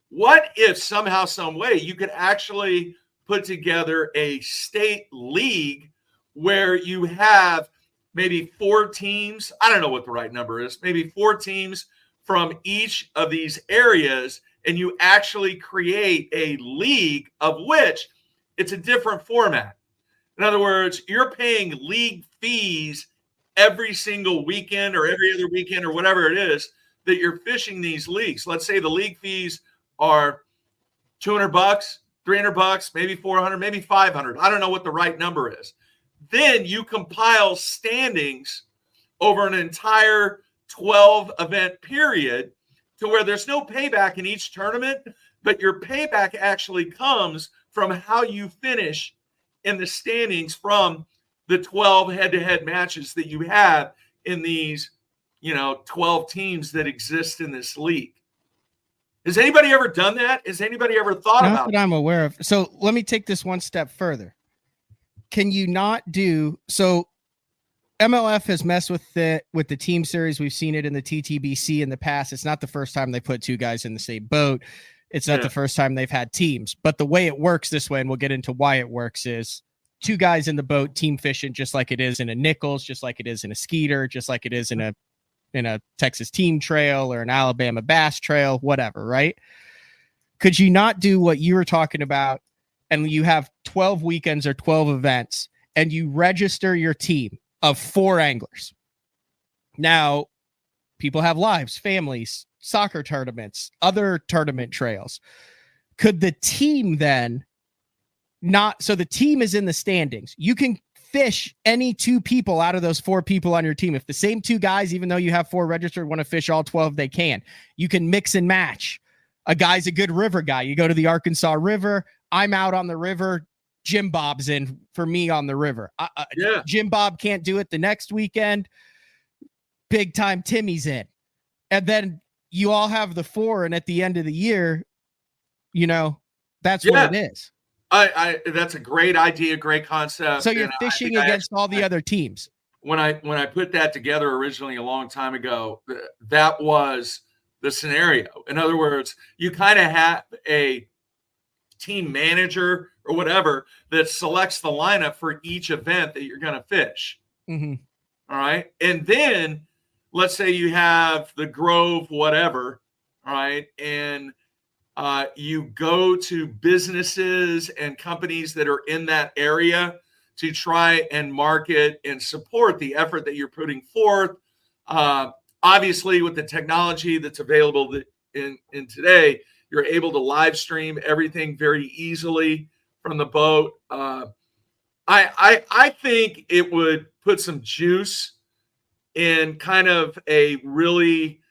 What if somehow, some way, you could actually put together a state league where you have maybe 4 teams? I don't know what the right number is. Maybe 4 teams from each of these areas, and you actually create a league of which it's a different format. In other words, you're paying league fees every single weekend or every other weekend or whatever it is that you're fishing these leagues. Let's say the league fees are $200, $300, maybe $400, maybe $500. I don't know what the right number is. Then you compile standings over an entire 12 event period to where there's no payback in each tournament, but your payback actually comes from how you finish in the standings from the 12 head-to-head matches that you have in these, 12 teams that exist in this league. Has anybody ever done that? Has anybody ever thought Not about that I'm aware of. So let me take this one step further. Can you not do so? MLF has messed with the team series. We've seen it in the TTBC in the past. It's not the first time they put two guys in the same boat. It's not the first time they've had teams. But the way it works this way, and we'll get into why it works, is two guys in the boat, team fishing, just like it is in a Nichols, just like it is in a Skeeter, just like it is in a Texas team trail or an Alabama bass trail, whatever, right? Could you not do what you were talking about, and you have 12 weekends or 12 events, and you register your team of 4 anglers? Now, people have lives, families, soccer tournaments, other tournament trails. Could the team then not, so the team is in the standings. You can fish any 2 people out of those 4 people on your team. If the same 2 guys, even though you have 4 registered, want to fish all 12, they can. You can mix and match. A guy's a good river guy. You go to the Arkansas River. I'm out on the river. Jim Bob's in for me on the river. Jim Bob can't do it the next weekend. Big time Timmy's in. And then you all have the 4. And at the end of the year, that's what it is. That's a great idea, great concept. So you're fishing against all the other teams. When I put that together originally a long time ago, that was the scenario. In other words, you kind of have a team manager or whatever that selects the lineup for each event that you're going to fish. Mm-hmm. All right. And then let's say you have the Grove, whatever. All right. And you go to businesses and companies that are in that area to try and market and support the effort that you're putting forth. Obviously, with the technology that's available in today, you're able to live stream everything very easily from the boat. I think it would put some juice in kind of a really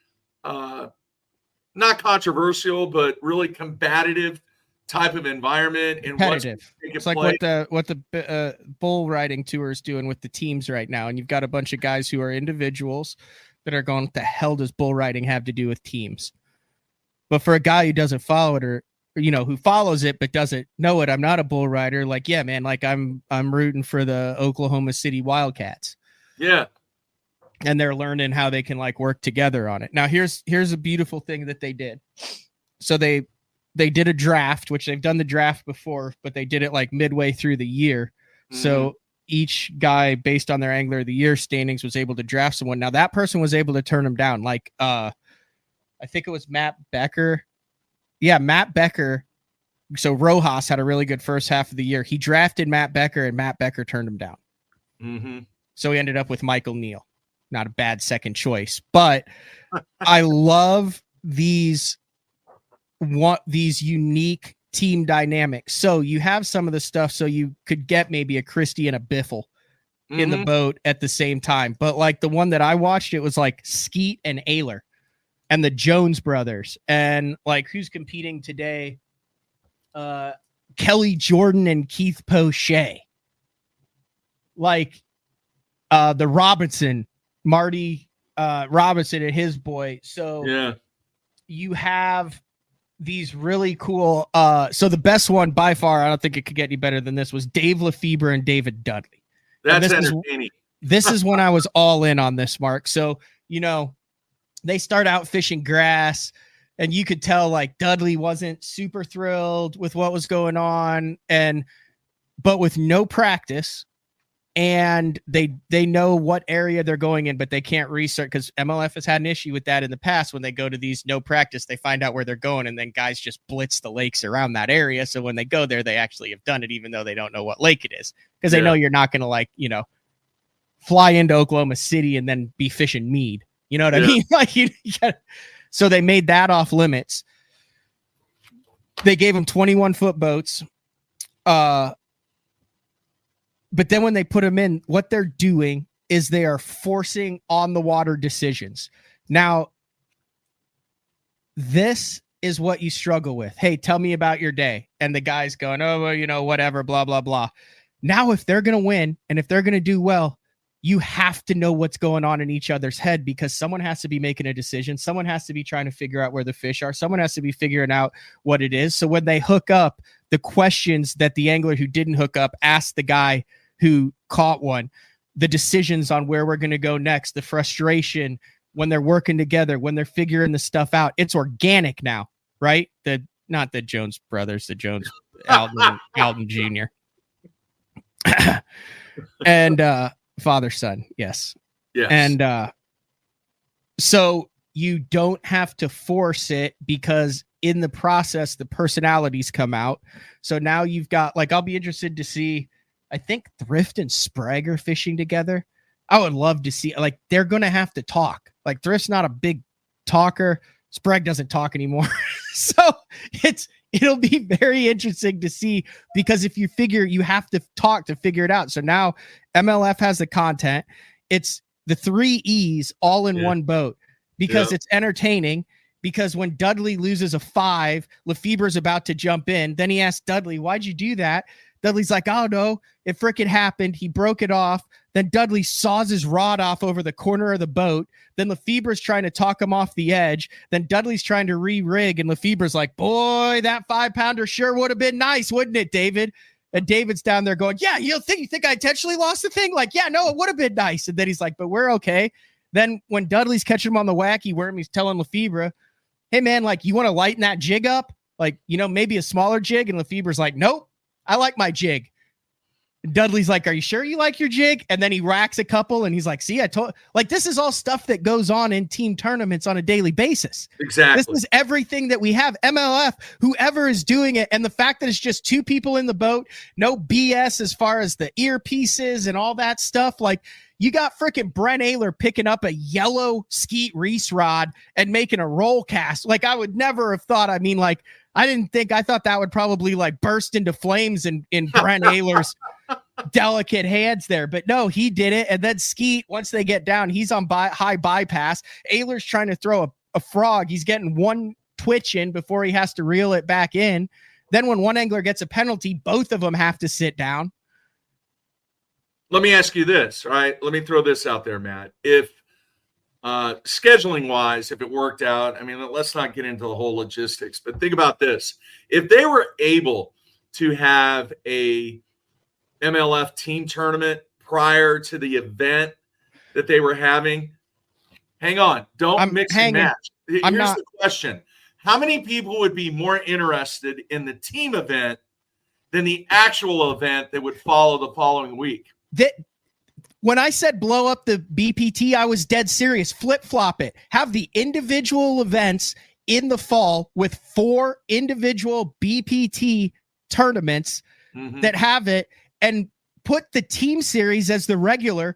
not controversial, but really combative type of environment. And it's like what the bull riding tour is doing with the teams right now. And you've got a bunch of guys who are individuals that are going, what the hell does bull riding have to do with teams? But for a guy who doesn't follow it, or who follows it but doesn't know it, I'm not a bull rider. Like, yeah, man, like I'm rooting for the Oklahoma City Wildcats. Yeah. And they're learning how they can like work together on it. Now, here's a beautiful thing that they did. So they did a draft, which they've done the draft before, but they did it like midway through the year. Mm-hmm. So each guy, based on their Angler of the Year standings, was able to draft someone. Now that person was able to turn them down. Like, I think it was Matt Becker. Yeah, Matt Becker. So Rojas had a really good first half of the year. He drafted Matt Becker, and Matt Becker turned him down. Mm-hmm. So he ended up with Michael Neal. Not a bad second choice, but I love these unique team dynamics. So you have some of the stuff, so you could get maybe a Christie and a Biffle in the boat at the same time. But like the one that I watched, it was like Skeet and Ayler and the Jones brothers, and like who's competing today? Kelly Jordan and Keith Poche. Like the Robinson, Marty Robinson and his boy. So yeah, you have these really cool. So the best one by far, I don't think it could get any better than this, was Dave Lefebvre and David Dudley. That's entertaining. This is when I was all in on this, Mark. So, they start out fishing grass, and you could tell like Dudley wasn't super thrilled with what was going on. But with no practice, and they know what area they're going in, but they can't research, because MLF has had an issue with that in the past. When they go to these no practice, they find out where they're going, and then guys just blitz the lakes around that area. So when they go there, they actually have done it, even though they don't know what lake it is, because they know you're not going to fly into Oklahoma City and then be fishing mead. You know what I mean? Like you gotta, so they made that off limits. They gave them 21-foot boats. But then when they put them in, what they're doing is they are forcing on the water decisions. Now, this is what you struggle with. Hey, tell me about your day. And the guy's going, oh, well, whatever, blah, blah, blah. Now, if they're going to win and if they're going to do well, you have to know what's going on in each other's head, because someone has to be making a decision. Someone has to be trying to figure out where the fish are. Someone has to be figuring out what it is. So when they hook up, the questions that the angler who didn't hook up asked the guy who caught one, the decisions on where we're going to go next, the frustration when they're working together, when they're figuring the stuff out, it's organic now, right? Not the Jones brothers, the Jones, Alton Jr. and father, son. Yes. And so you don't have to force it, because in the process, the personalities come out. So now you've got, like, I'll be interested to see, I think Thrift and Sprague are fishing together. I would love to see, like, they're going to have to talk. Like, Thrift's not a big talker. Sprague doesn't talk anymore. So it'll be very interesting to see, because if you figure you have to talk to figure it out. So now MLF has the content. It's the 3 E's all in one boat, because it's entertaining. Because when Dudley loses a 5, Lefebvre's about to jump in. Then he asks Dudley, why'd you do that? Dudley's like, oh no, it frickin' happened. He broke it off. Then Dudley saws his rod off over the corner of the boat. Then Lefebvre's trying to talk him off the edge. Then Dudley's trying to re-rig, and Lefebvre's like, boy, that 5-pounder sure would have been nice, wouldn't it, David? And David's down there going, yeah, you think I intentionally lost the thing? Like, yeah, no, it would have been nice. And then he's like, but we're okay. Then when Dudley's catching him on the wacky worm, he's telling Lefebvre, hey man, like, you want to lighten that jig up? Like, maybe a smaller jig. And Lefebvre's like, nope, I like my jig. Dudley's like, are you sure you like your jig? And then he racks a couple, and he's like, see, I told, like, this is all stuff that goes on in team tournaments on a daily basis. Exactly. This is everything that we have. MLF, whoever is doing it, and the fact that it's just 2 people in the boat, no BS as far as the earpieces and all that stuff. Like, you got freaking Brent Ayler picking up a yellow Skeet Reese rod and making a roll cast. Like, I would never have thought, I thought that would probably like burst into flames in Brent Ayler's delicate hands there, but no, he did it. And then Skeet, once they get down, he's on high bypass. Ayler's trying to throw a frog. He's getting one twitch in before he has to reel it back in. Then when one angler gets a penalty, both of them have to sit down. Let me ask you this, all right? Let me throw this out there, Matt. If scheduling wise, if it worked out, let's not get into the whole logistics, but think about this. If they were able to have a MLF team tournament prior to the event that they were having, hang on, don't mix and match. Here's the question. How many people would be more interested in the team event than the actual event that would follow the following week? When I said blow up the BPT, I was dead serious. Flip-flop it. Have the individual events in the fall with 4 individual BPT tournaments that have it, and put the team series as the regular.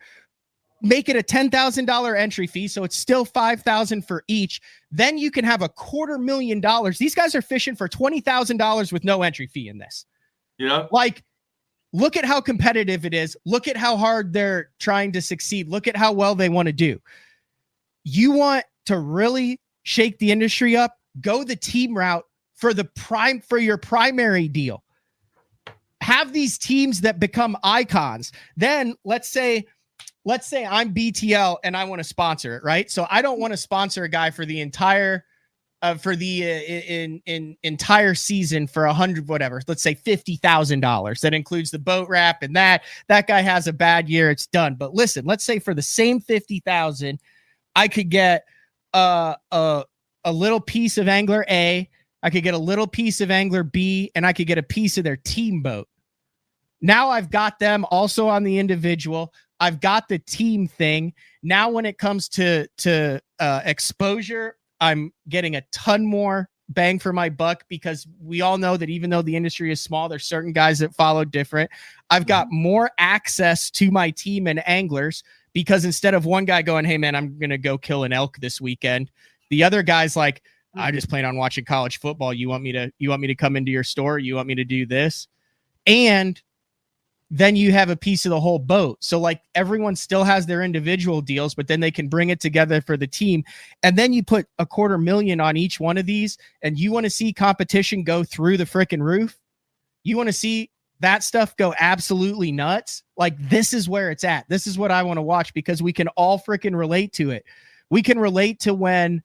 Make it a $10,000 entry fee, so it's still $5,000 for each. Then you can have $250,000. These guys are fishing for $20,000 with no entry fee in this. Yeah. Like, look at how competitive it is. Look at how hard they're trying to succeed. Look at how well they want to do. You want to really shake the industry up? Go the team route for your primary deal. Have these teams that become icons. Then let's say I'm BTL and I want to sponsor it, right? So I don't want to sponsor a guy for the entire entire season for $100, whatever. Let's say $50,000. That includes the boat wrap and that guy has a bad year, it's done. But listen, let's say for the same $50,000, I could get a little piece of Angler A, I could get a little piece of Angler B, and I could get a piece of their team boat. Now I've got them also on the individual. I've got the team thing. Now when it comes to exposure, I'm getting a ton more bang for my buck, because we all know that even though the industry is small, there's certain guys that follow different. I've got more access to my team and anglers, because instead of one guy going, hey man, I'm going to go kill an elk this weekend, the other guy's like, I just plan on watching college football. You want me to come into your store? You want me to do this? And then you have a piece of the whole boat. So like everyone still has their individual deals, but then they can bring it together for the team. And then you put $250,000 on each one of these, and you want to see competition go through the freaking roof. You want to see that stuff go absolutely nuts. Like, this is where it's at. This is what I want to watch, because we can all freaking relate to it. We can relate to when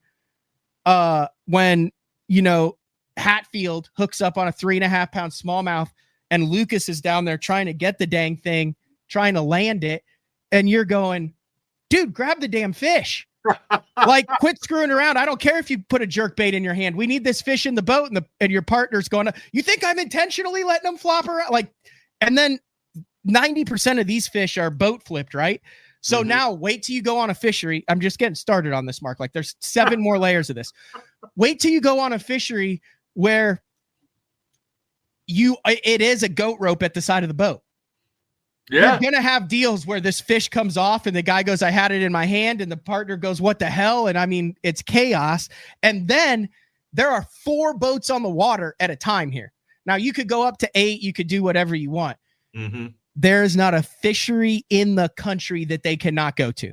Hatfield hooks up on a 3.5 pound smallmouth, and Lucas is down there trying to get the dang thing, trying to land it. And you're going, dude, grab the damn fish. Like, quit screwing around. I don't care if you put a jerk bait in your hand. We need this fish in the boat. And your partner's going, you think I'm intentionally letting them flop around? Like, and then 90% of these fish are boat flipped, right? So now wait till you go on a fishery. I'm just getting started on this, Mark. Like, there's 7 more layers of this. Wait till you go on a fishery where it is a goat rope at the side of the boat. Yeah. You're going to have deals where this fish comes off and the guy goes, I had it in my hand, and the partner goes, what the hell? And I mean, it's chaos. And then there are 4 boats on the water at a time here. Now you could go up to 8. You could do whatever you want. There is not a fishery in the country that they cannot go to.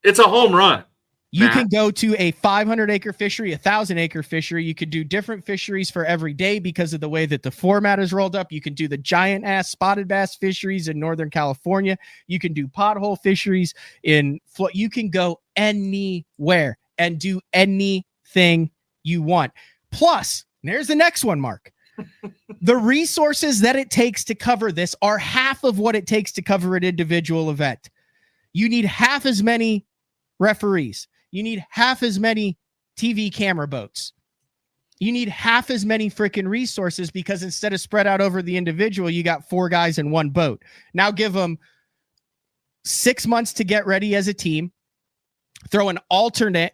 It's a home run. You can go to a 500-acre fishery, 1,000-acre fishery. You could do different fisheries for every day because of the way that the format is rolled up. You can do the giant-ass spotted bass fisheries in Northern California. You can do pothole fisheries in Florida. You can go anywhere and do anything you want. Plus, there's the next one, Mark. The resources that it takes to cover this are half of what it takes to cover an individual event. You need half as many referees. You need half as many TV camera boats. You need half as many freaking resources, because instead of spread out over the individual, you got 4 guys in one boat. Now give them 6 months to get ready as a team. Throw an alternate.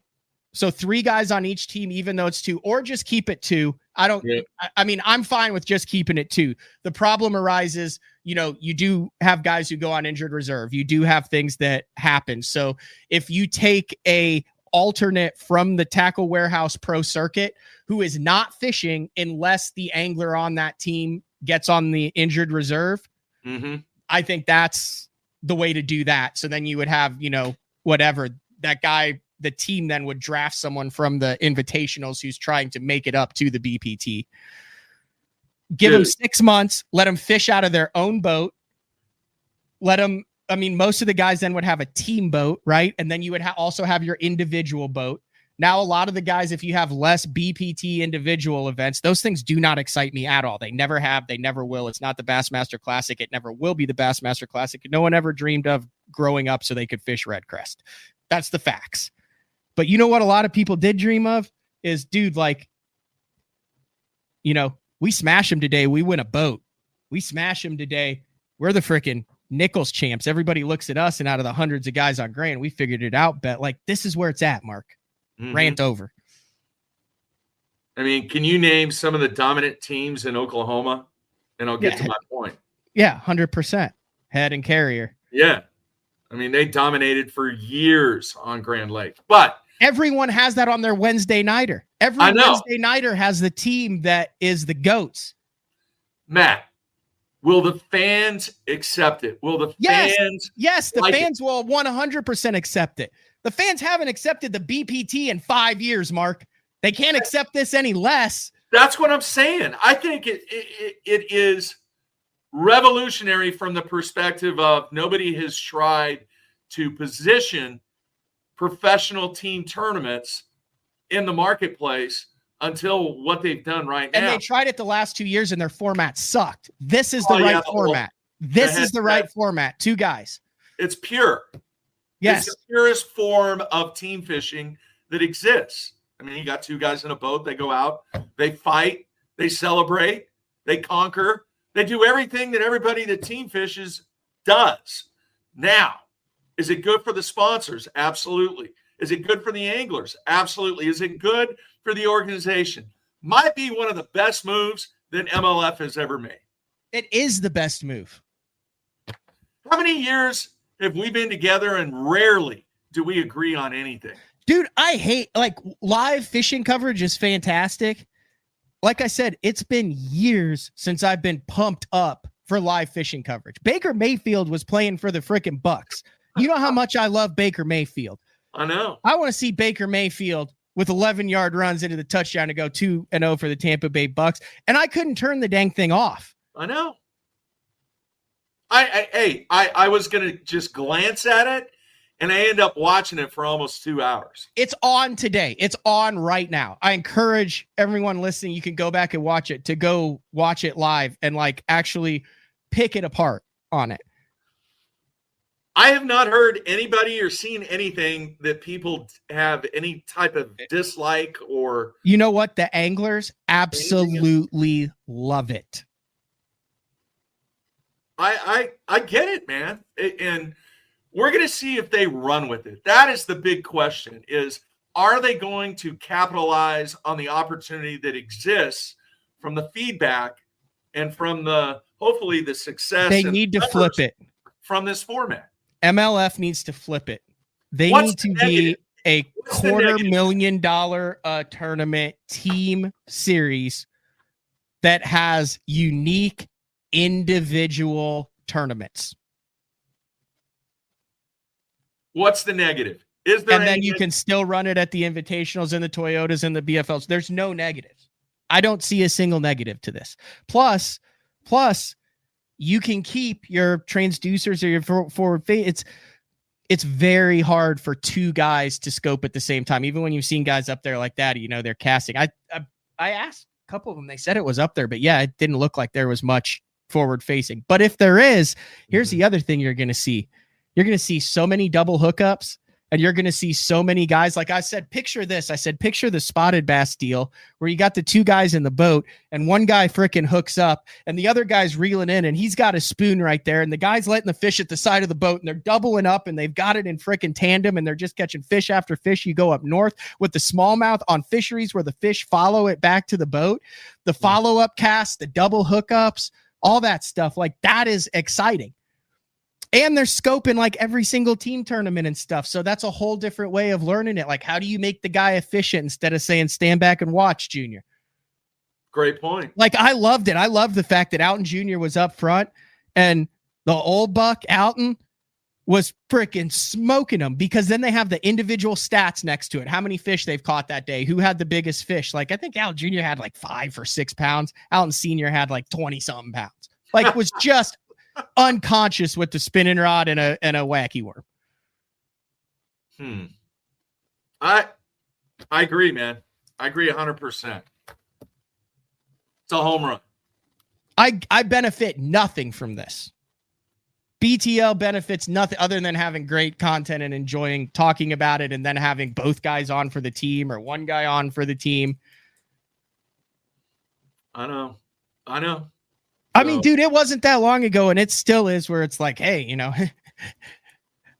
So 3 guys on each team, even though it's 2, or just keep it 2. I mean, I'm fine with just keeping it 2. The problem arises, you do have guys who go on injured reserve. You do have things that happen. So if you take a alternate from the Tackle Warehouse Pro Circuit who is not fishing unless the angler on that team gets on the injured reserve, I think that's the way to do that. So then you would have, whatever, that guy, the team then would draft someone from the invitationals who's trying to make it up to the BPT. Give them 6 months, let them fish out of their own boat. Most of the guys then would have a team boat, right? And then you would also have your individual boat. Now, a lot of the guys, if you have less BPT individual events, those things do not excite me at all. They never have. They never will. It's not the Bassmaster Classic. It never will be the Bassmaster Classic. No one ever dreamed of growing up so they could fish red crest. That's the facts. But you know what a lot of people did dream of is, dude, like, we smash them today, we win a boat. We smash them today, we're the freaking Nichols champs. Everybody looks at us, and out of the hundreds of guys on Grand, we figured it out. Bet, like, this is where it's at, Mark. Rant over. I mean, can you name some of the dominant teams in Oklahoma? And I'll get to my point. Yeah, 100%. Head and Carrier. Yeah. I mean, they dominated for years on Grand Lake. But everyone has that on their Wednesday nighter. Every Wednesday nighter has the team that is the GOATs. Matt, will the fans accept it? Will the fans? Yes, the fans will 100% accept it. The fans haven't accepted the BPT in 5 years, Mark. They can't accept this any less. That's what I'm saying. I think it is revolutionary from the perspective of nobody has tried to position professional team tournaments in the marketplace until what they've done right now. And they tried it the last 2 years, and their format sucked. This is the right format. This is the right format. 2 guys. It's pure. Yes. It's the purest form of team fishing that exists. I mean, you got 2 guys in a boat. They go out, they fight, they celebrate, they conquer, They do everything that everybody that team fishes does. Now, is it good for the sponsors? Absolutely. Is it good for the anglers? Absolutely. Is it good for the organization? Might be one of the best moves that MLF has ever made. It is the best move. How many years have we been together and rarely do we agree on anything? Dude, I hate, like, live fishing coverage is fantastic. Like I said, it's been years since I've been pumped up for live fishing coverage. Baker Mayfield was playing for the freaking Bucks. You know how much I love Baker Mayfield. I know. I want to see Baker Mayfield with 11-yard runs into the touchdown to go 2-0 for the Tampa Bay Bucks, and I couldn't turn the dang thing off. I know. I was going to just glance at it, and I end up watching it for almost 2 hours. It's on today. It's on right now. I encourage everyone listening, you can go back and watch it, to go watch it live and like actually pick it apart on it. I have not heard anybody or seen anything that people have any type of dislike or. You know what? The anglers absolutely love it. I get it, man. And we're going to see if they run with it. That is the big question, is are they going to capitalize on the opportunity that exists from the feedback and from the, hopefully the success. They need to flip it from this format. MLF needs to flip it. They need to be a $250,000 tournament team series that has unique individual tournaments. What's the negative? Is there? And then you can still run it at the Invitationals and the Toyotas and the BFLs. There's no negatives. I don't see a single negative to this. Plus, you can keep your transducers or your forward fade. It's very hard for two guys to scope at the same time. Even when you've seen guys up there like that, you know, they're casting. I asked a couple of them. They said it was up there, but yeah, it didn't look like there was much forward facing. But if there is, here's the other thing you're going to see. You're going to see so many double hookups, and you're going to see so many guys. Like I said, picture this. I said, picture the spotted bass deal where you got the two guys in the boat and one guy freaking hooks up and the other guy's reeling in and he's got a spoon right there. And the guy's letting the fish at the side of the boat and they're doubling up and they've got it in freaking tandem and they're just catching fish after fish. You go up north with the smallmouth on fisheries where the fish follow it back to the boat, the follow-up cast, the double hookups, all that stuff. Like that is exciting. And they're scoping like every single team tournament and stuff. So that's a whole different way of learning it. Like, how do you make the guy efficient instead of saying, stand back and watch, Junior? Great point. Like, I loved it. I loved the fact that Alton Jr. was up front and the old buck Alton was freaking smoking them, because then they have the individual stats next to it. How many fish they've caught that day, who had the biggest fish. Like, I think Alton Jr. had like 5 or 6 pounds. Alton Sr. had like 20 something pounds. Like, it was just unconscious with the spinning rod and a wacky worm. I agree, man. I agree 100%. It's a home run. I benefit nothing from this. BTL benefits nothing other than having great content and enjoying talking about it, and then having both guys on for the team or one guy on for the team. I know. I mean, dude, it wasn't that long ago, and it still is, where it's like, hey, you know,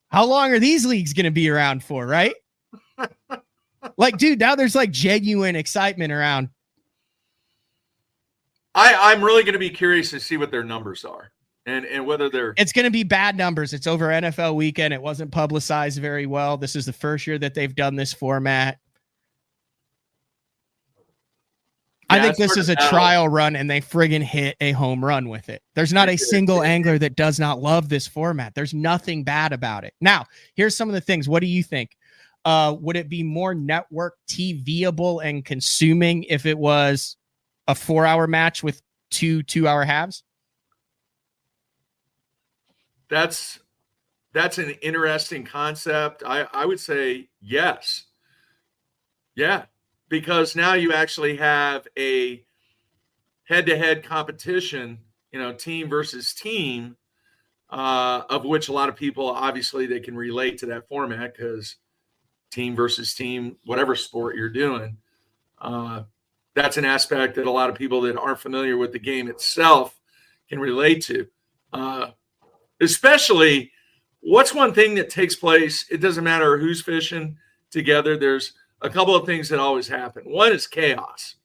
how long are these leagues going to be around for, right? Like, dude, now there's like genuine excitement around. I'm really going to be curious to see what their numbers are and whether they're. It's going to be bad numbers. It's over NFL weekend. It wasn't publicized very well. This is the first year that they've done this format. I think this is a trial run, and they friggin' hit a home run with it. There's not a single angler that does not love this format. There's nothing bad about it. Now, here's some of the things. What do you think? Would it be more network TVable and consuming if it was a 4-hour match with 2-hour halves? That's an interesting concept. I would say yes. Yeah. Because now you actually have a head-to-head competition, you know, team versus team, of which a lot of people, obviously, they can relate to that format because team versus team, whatever sport you're doing, that's an aspect that a lot of people that aren't familiar with the game itself can relate to. Especially, what's one thing that takes place? It doesn't matter who's fishing together. There's a couple of things that always happen. One is chaos.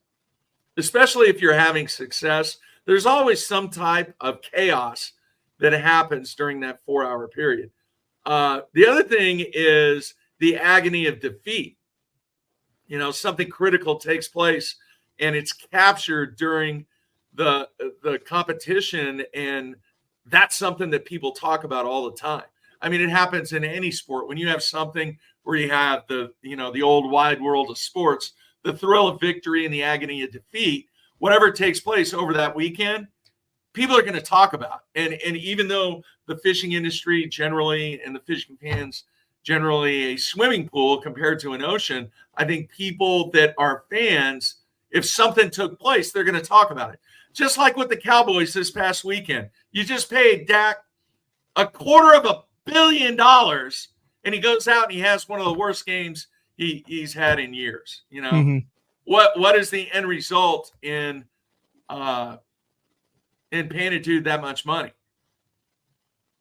Especially if you're having success, there's always some type of chaos that happens during that 4-hour period. The other thing is the agony of defeat. You know, something critical takes place and it's captured during the competition, and that's something that people talk about all the time. I mean, it happens in any sport. When you have something where you have the old wide world of sports, the thrill of victory and the agony of defeat, whatever takes place over that weekend, people are going to talk about. And even though the fishing industry generally and the fishing fans generally a swimming pool compared to an ocean, I think people that are fans, if something took place, they're going to talk about it. Just like with the Cowboys this past weekend. You just paid Dak $250 million, and he goes out and he has one of the worst games he's had in years. You know, what is the end result in paying a dude that much money?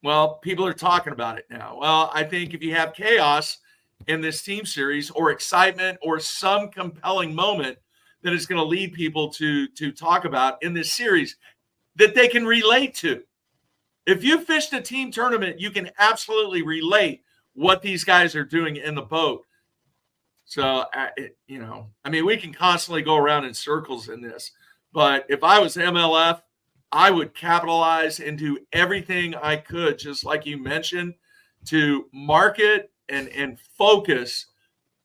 Well, people are talking about it now. Well, I think if you have chaos in this team series or excitement or some compelling moment that is going to lead people to talk about in this series that they can relate to. If you fished a team tournament, you can absolutely relate what these guys are doing in the boat. So, I mean, we can constantly go around in circles in this. But if I was MLF, I would capitalize and do everything I could, just like you mentioned, to market and focus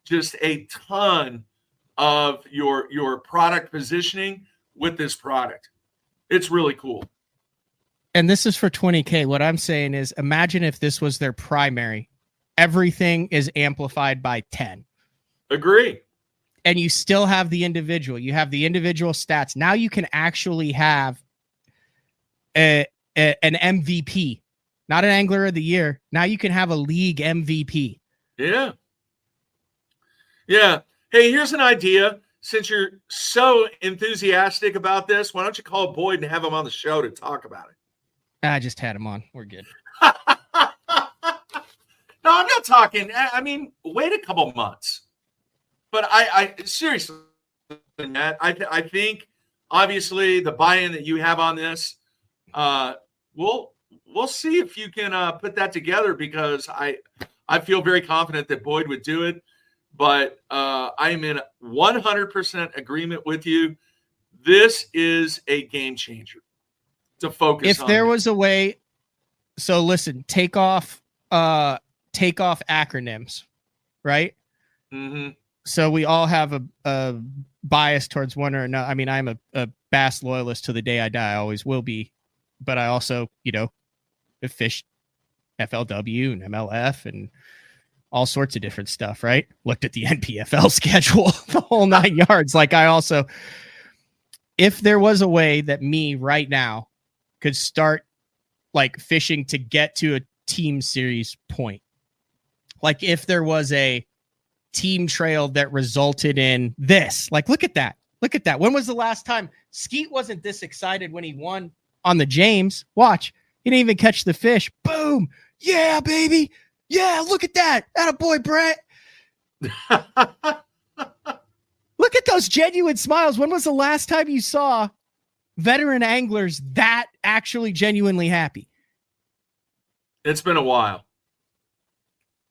just a ton of your product positioning with this product. It's really cool. And this is for 20K. What I'm saying is, imagine if this was their primary. Everything is amplified by 10. Agree. And you still have the individual. You have the individual stats. Now you can actually have an MVP, not an angler of the year. Now you can have a league MVP. Yeah. Yeah. Hey, here's an idea. Since you're so enthusiastic about this, why don't you call Boyd and have him on the show to talk about it? I just had him on. We're good. No, I'm not talking. I mean, wait a couple months. But I seriously, Matt, I think obviously the buy-in that you have on this, we'll see if you can put that together, because I feel very confident that Boyd would do it. But I am in 100% agreement with you. This is a game changer to focus on. If there was a way, so listen, take off acronyms, right? Mm-hmm. So we all have a bias towards one or another. I mean, I'm a Bass loyalist to the day I die. I always will be. But I also, have fished FLW and MLF and all sorts of different stuff, right? Looked at the NPFL schedule, the whole 9 yards. Like, I also, if there was a way that me right now could start like fishing to get to a team series point, like if there was a team trail that resulted in this, like, look at that. When was the last time Skeet wasn't this excited when he won on the James? Watch. He didn't even catch the fish. Boom. Yeah, baby. Yeah, look at that. Attaboy, Brett. Look at those genuine smiles. When was the last time you saw veteran anglers that actually genuinely happy? It's been a while.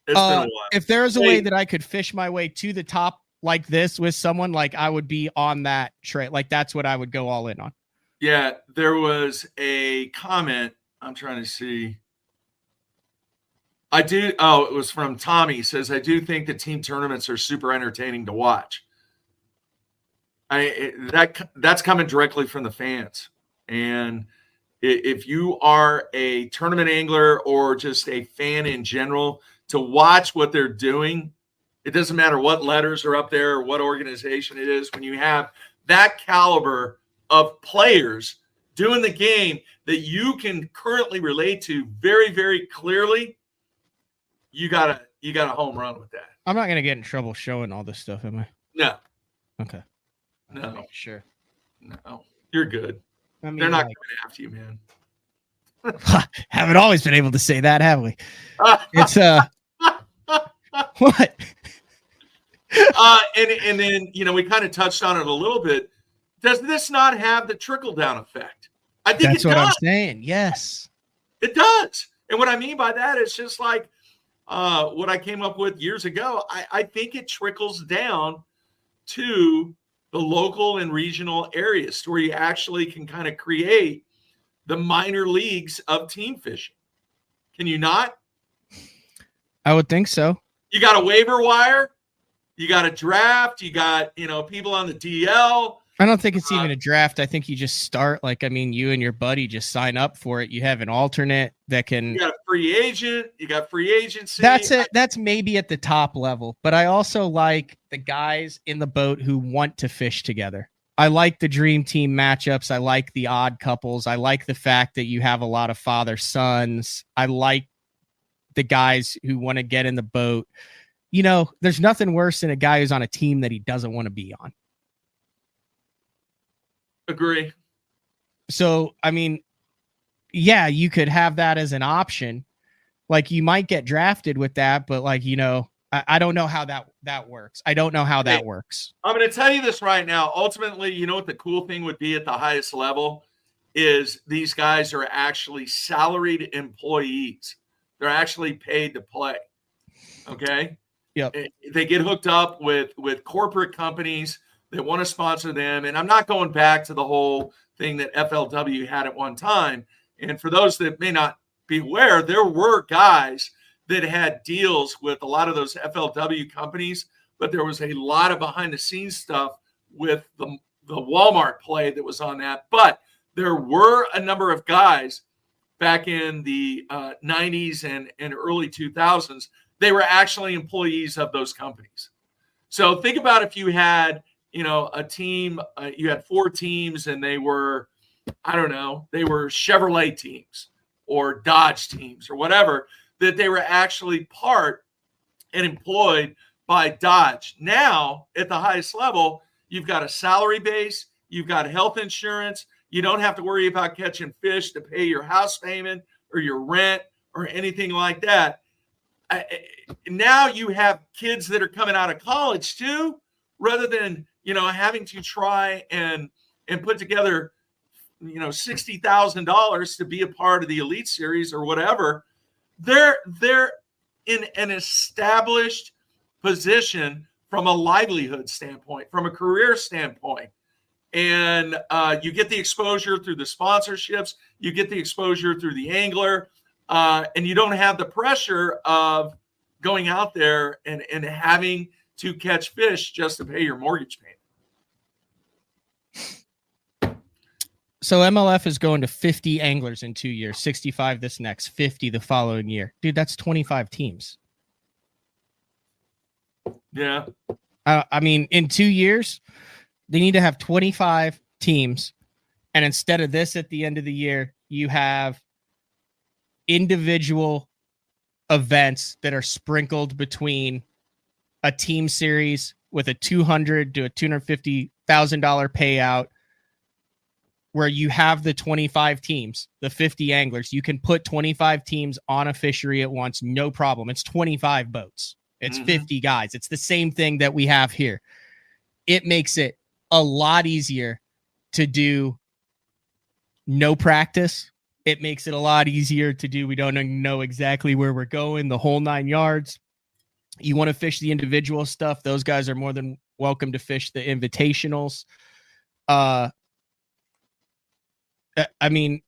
It's been a while. If there was a way that I could fish my way to the top like this with someone, like, I would be on that trail. Like, that's what I would go all in on. Yeah, there was a comment. I'm trying to see. It was from Tommy. He says, I do think the team tournaments are super entertaining to watch. That's coming directly from the fans. And if you are a tournament angler or just a fan in general, to watch what they're doing, it doesn't matter what letters are up there or what organization it is. When you have that caliber of players doing the game that you can currently relate to very, very clearly, you got a home run with that. I'm not going to get in trouble showing all this stuff, am I? No. Okay. No. Sure. No. You're good. I mean, they're not coming after you, man. Haven't always been able to say that, have we? It's what? And then we kind of touched on it a little bit. Does this not have the trickle down effect? I think That's it what does. I'm saying. Yes, it does. And what I mean by that is just like what I came up with years ago. I think it trickles down to the local and regional areas where you actually can kind of create the minor leagues of team fishing. Can you not? I would think so. You got a waiver wire, you got a draft, you got, people on the DL. I don't think it's even a draft. I think you just start you and your buddy just sign up for it. You have an alternate that can. You got a free agent. You got free agency. That's it. That's maybe at the top level. But I also like the guys in the boat who want to fish together. I like the dream team matchups. I like the odd couples. I like the fact that you have a lot of father sons. I like the guys who want to get in the boat. There's nothing worse than a guy who's on a team that he doesn't want to be on. Agree. So, yeah, you could have that as an option. Like, you might get drafted with that, but I don't know how that works. I don't know how that works. I'm going to tell you this right now. Ultimately, you know what the cool thing would be at the highest level is these guys are actually salaried employees. They're actually paid to play. Okay. Yep. They get hooked up with corporate companies that want to sponsor them. And I'm not going back to the whole thing that FLW had at one time. And for those that may not be aware, there were guys that had deals with a lot of those FLW companies, but there was a lot of behind the scenes stuff with the Walmart play that was on that. But there were a number of guys back in the 90s and early 2000s. They were actually employees of those companies. So think about if you had, a team, you had 4 teams and they were, they were Chevrolet teams or Dodge teams or whatever, that they were actually part and employed by Dodge. Now, at the highest level, you've got a salary base, you've got health insurance, you don't have to worry about catching fish to pay your house payment or your rent or anything like that. Now you have kids that are coming out of college too, rather than, having to try and put together, $60,000 to be a part of the Elite Series or whatever. They're in an established position from a livelihood standpoint, from a career standpoint. And you get the exposure through the sponsorships, you get the exposure through the angler, and you don't have the pressure of going out there and having to catch fish just to pay your mortgage payment. So MLF is going to 50 anglers in 2 years, 65 this next, 50 the following year. Dude, that's 25 teams. Yeah. In 2 years, they need to have 25 teams. And instead of this at the end of the year, you have individual events that are sprinkled between a team series with a $200,000 to a $250,000 payout, where you have the 25 teams, the 50 anglers. You can put 25 teams on a fishery at once, no problem. It's 25 boats. It's 50 guys. It's the same thing that we have here. It makes it a lot easier to do no practice. It makes it a lot easier to do. We don't know exactly where we're going, the whole 9 yards. You want to fish the individual stuff. Those guys are more than welcome to fish the invitationals.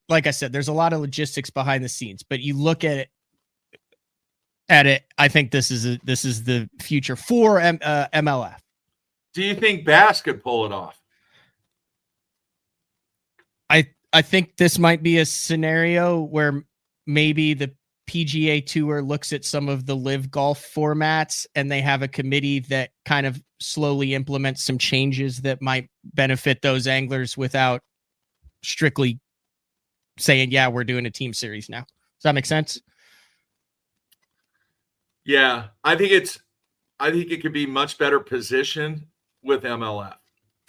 Like I said, there's a lot of logistics behind the scenes, but you look at it. I think this is the future for MLF. Do you think Bass could pull it off? I think this might be a scenario where maybe the PGA Tour looks at some of the live golf formats and they have a committee that kind of slowly implements some changes that might benefit those anglers without strictly saying, yeah, we're doing a team series now. Does that make sense? Yeah, I think it could be much better positioned with MLF.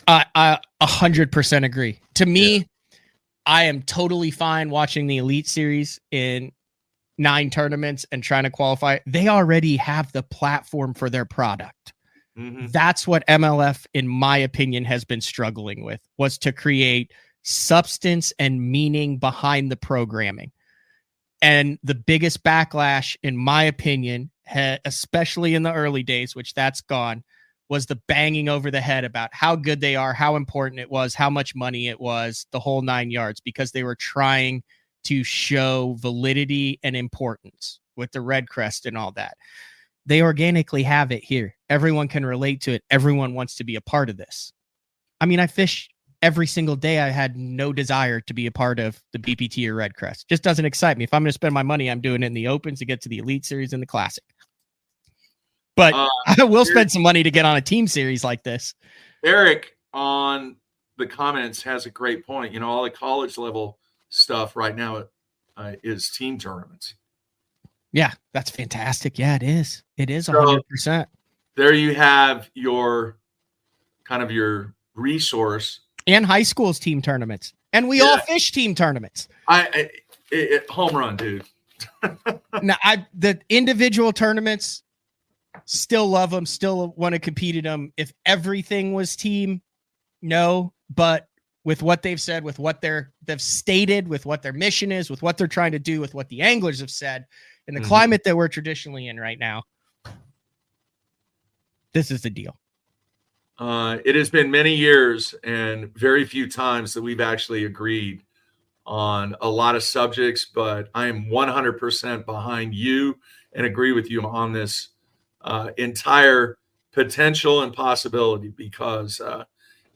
I 100% agree. To me, I am totally fine watching the Elite Series in 9 tournaments and trying to qualify. They already have the platform for their product. Mm-hmm. That's what MLF, in my opinion, has been struggling with, was to create substance and meaning behind the programming. And the biggest backlash, in my opinion, especially in the early days, which that's gone, was the banging over the head about how good they are, how important it was, how much money it was, the whole 9 yards, because they were trying to show validity and importance with the red crest and all that. They organically have it here. Everyone can relate to it. Everyone wants to be a part of this. I mean, I fish every single day. I had no desire to be a part of the BPT or red crest. Just doesn't excite me. If I'm going to spend my money, I'm doing it in the Opens to get to the Elite Series and the Classic. But I will spend some money to get on a team series like this. Eric on the comments has a great point. All the college level stuff right now is team tournaments. Yeah, that's fantastic. Yeah, it is. It is 100%. There you have your kind of your resource. And high school's team tournaments. And we all fish team tournaments. Home run, dude. Now, the individual tournaments, still love them, still want to compete in them. If everything was team, no. But with what they've said, with what they've stated, with what their mission is, with what they're trying to do, with what the anglers have said, in the climate that we're traditionally in right now, this is the deal. It has been many years and very few times that we've actually agreed on a lot of subjects, but I am 100% behind you and agree with you on this entire potential and possibility, because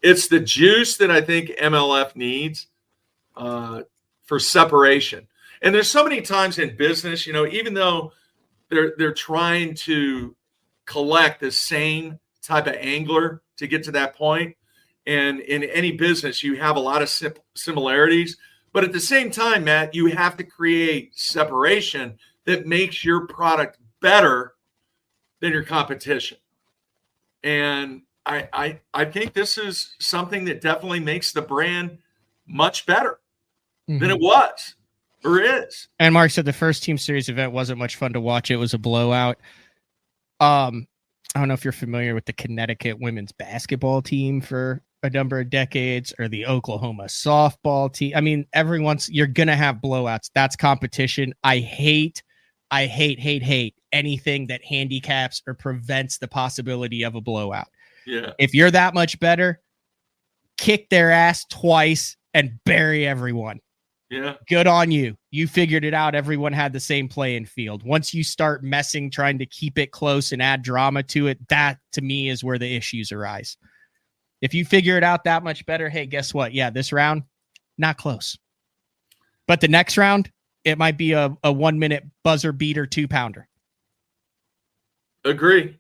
it's the juice that I think MLF needs for separation. And there's so many times in business, even though they're trying to collect the same type of angler to get to that point, and in any business you have a lot of similarities, but at the same time, Matt, you have to create separation that makes your product better than your competition. And I think this is something that definitely makes the brand much better than it was or is. And Mark said the first team series event wasn't much fun to watch. It was a blowout. I don't know if you're familiar with the Connecticut women's basketball team for a number of decades, or the Oklahoma softball team. I mean, you're going to have blowouts. That's competition. I hate anything that handicaps or prevents the possibility of a blowout. Yeah. If you're that much better, kick their ass twice and bury everyone. Yeah. Good on you. You figured it out. Everyone had the same playing field. Once you start messing, trying to keep it close and add drama to it, that to me is where the issues arise. If you figure it out that much better, hey, guess what? Yeah, this round, not close. But the next round, it might be a 1 minute buzzer beater 2-pounder. Agree.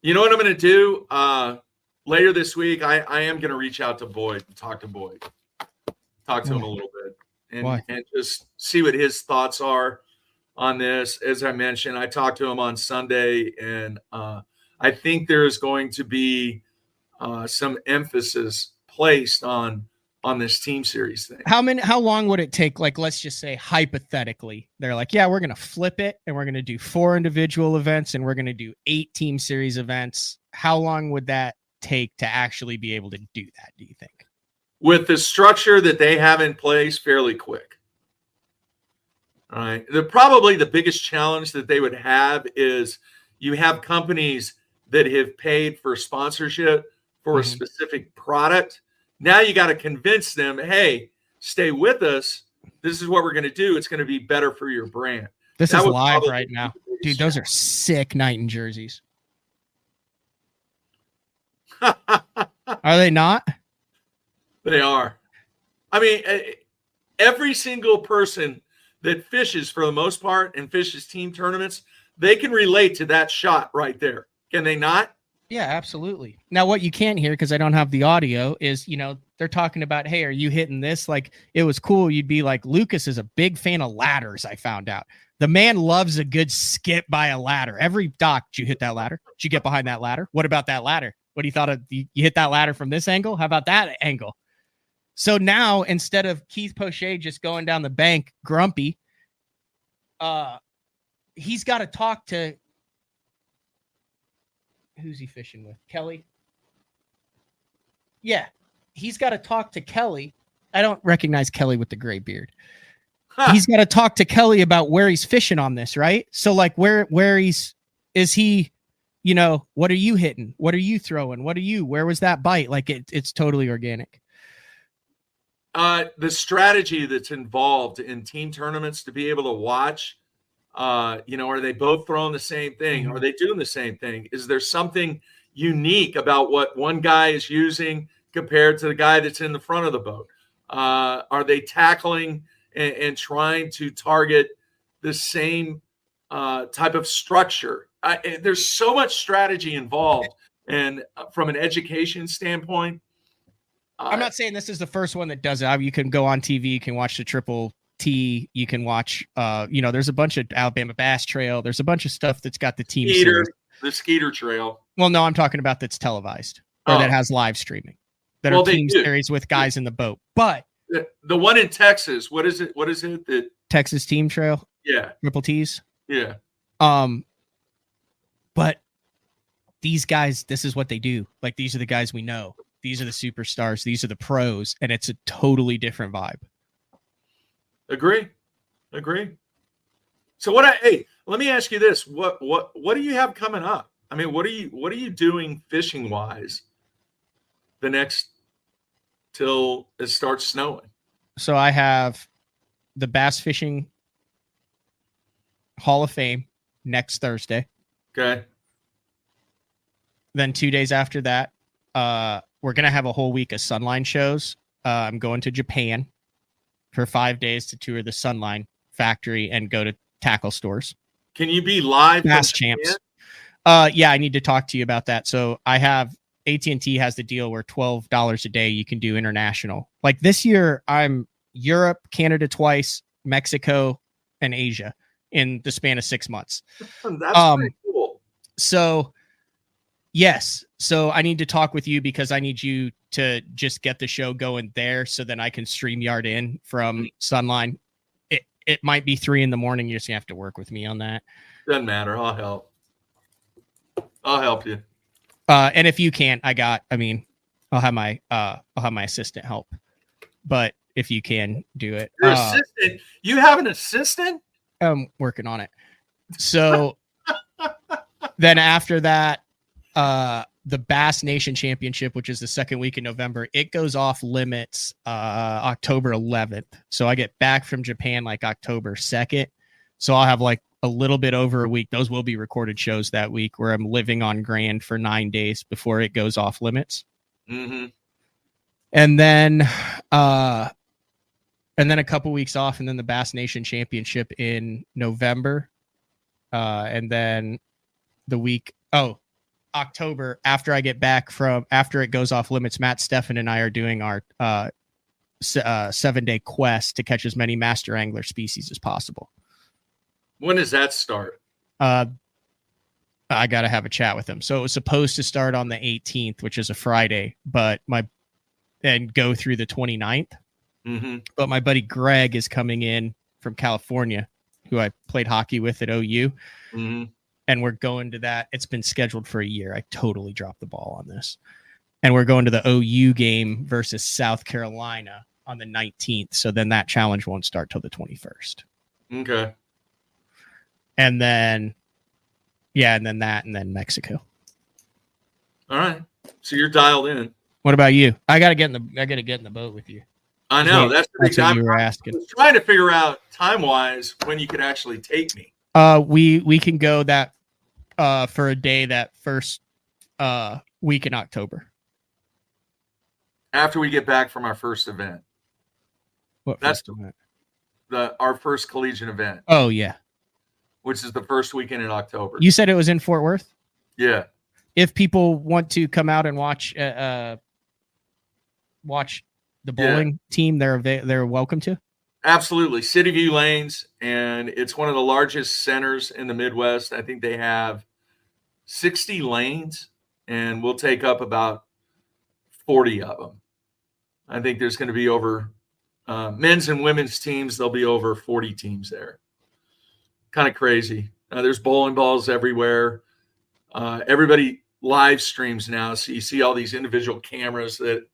You know what I'm going to do? Later this week, I am going to reach out to Boyd and talk to Boyd. Talk to him a little bit. And just see what his thoughts are on this. As I mentioned, I talked to him on Sunday, and I think there's going to be some emphasis placed on this team series thing. How long would it take? Like, let's just say hypothetically, they're like, yeah, we're going to flip it and we're going to do 4 individual events and we're going to do 8 team series events. How long would that take to actually be able to do that, do you think? With the structure that they have in place, fairly quick. All right. Probably the biggest challenge that they would have is you have companies that have paid for sponsorship for a specific product. Now you got to convince them, hey, stay with us. This is what we're going to do. It's going to be better for your brand. This is live right now. Dude, those are sick Knighton jerseys. Are they not? They are. I mean, every single person that fishes for the most part and fishes team tournaments, they can relate to that shot right there. Can they not? Yeah, absolutely. Now, what you can't hear, because I don't have the audio, is, they're talking about, hey, are you hitting this? Like, it was cool. You'd be like, Lucas is a big fan of ladders, I found out. The man loves a good skip by a ladder. Every dock, did you hit that ladder? Did you get behind that ladder? What about that ladder? What do you thought of? You hit that ladder from this angle? How about that angle? So now instead of Keith Poche just going down the bank grumpy, he's got to talk to, who's he fishing with? Kelly? Yeah. He's got to talk to Kelly. I don't recognize Kelly with the gray beard. He's got to talk to Kelly about where he's fishing on this, right? So like where is he, what are you hitting? What are you throwing? Where was that bite? Like it's totally organic. The strategy that's involved in team tournaments to be able to watch, are they both throwing the same thing? Mm-hmm. Are they doing the same thing? Is there something unique about what one guy is using compared to the guy that's in the front of the boat? Are they tackling and trying to target the same type of structure? There's so much strategy involved. And from an education standpoint, I'm not saying this is the first one that does it. You can go on TV, you can watch the Triple T, you can watch, there's a bunch of Alabama Bass Trail. There's a bunch of stuff that's got the team series. The Skeeter Trail. Well, no, I'm talking about that's televised or that has live streaming. That are team series with guys in the boat. But the one in Texas, what is it? That Texas Team Trail? Yeah. Triple T's? Yeah. But these guys, this is what they do. Like, these are the guys we know. These are the superstars. These are the pros. And it's a totally different vibe. Agree. So let me ask you this. What do you have coming up? I mean, what are you doing fishing wise the next till it starts snowing? So I have the Bass Fishing Hall of Fame next Thursday. Okay. Then 2 days after that, we're going to have a whole week of Sunline shows. I'm going to Japan for 5 days to tour the Sunline factory and go to tackle stores. Can you be live? Bass Champs. Yeah, I need to talk to you about that. So I have AT&T has the deal where $12 a day you can do international. Like this year, I'm Europe, Canada twice, Mexico, and Asia in the span of 6 months. That's pretty cool. So yes. So I need to talk with you because I need you to just get the show going there so then I can StreamYard in from Sunline. It might be 3 a.m. You're just gonna have to work with me on that. Doesn't matter. I'll help. I'll help you. And if you can't, I'll have my assistant help. But if you can do it, your assistant, you have an assistant? I'm working on it. So then after that, the Bass Nation Championship, which is the second week in November, it goes off limits October 11th. So I get back from Japan like October 2nd. So I'll have like a little bit over a week. Those will be recorded shows that week where I'm living on Grand for 9 days before it goes off limits. Mm-hmm. And then a couple weeks off, and then the Bass Nation Championship in November. And then the week, October, after it goes off limits, Matt Steffen and I are doing our 7-day quest to catch as many master angler species as possible. When does that start? I got to have a chat with him. So it was supposed to start on the 18th, which is a Friday, and go through the 29th. Mm-hmm. But my buddy Greg is coming in from California, who I played hockey with at OU. Mm-hmm. And we're going to that. It's been scheduled for a year. I totally dropped the ball on this. And we're going to the OU game versus South Carolina on the 19th. So then that challenge won't start till the 21st. Okay. And then, and then Mexico. All right. So you're dialed in. What about you? I gotta get in the boat with you. I know. That's what you were asking. I was trying to figure out time-wise when you could actually take me. We can go that for a day that first week in October. After we get back from our first event. That's event? Our first collegiate event. Oh yeah. Which is the first weekend in October. You said it was in Fort Worth? Yeah. If people want to come out and watch the bowling team, they're welcome to. Absolutely. City View Lanes, and it's one of the largest centers in the Midwest. I think they have 60 lanes, and we'll take up about 40 of them. I think there's going to be over men's and women's teams. There'll be over 40 teams there. Kind of crazy. There's bowling balls everywhere. Everybody live streams now, so you see all these individual cameras that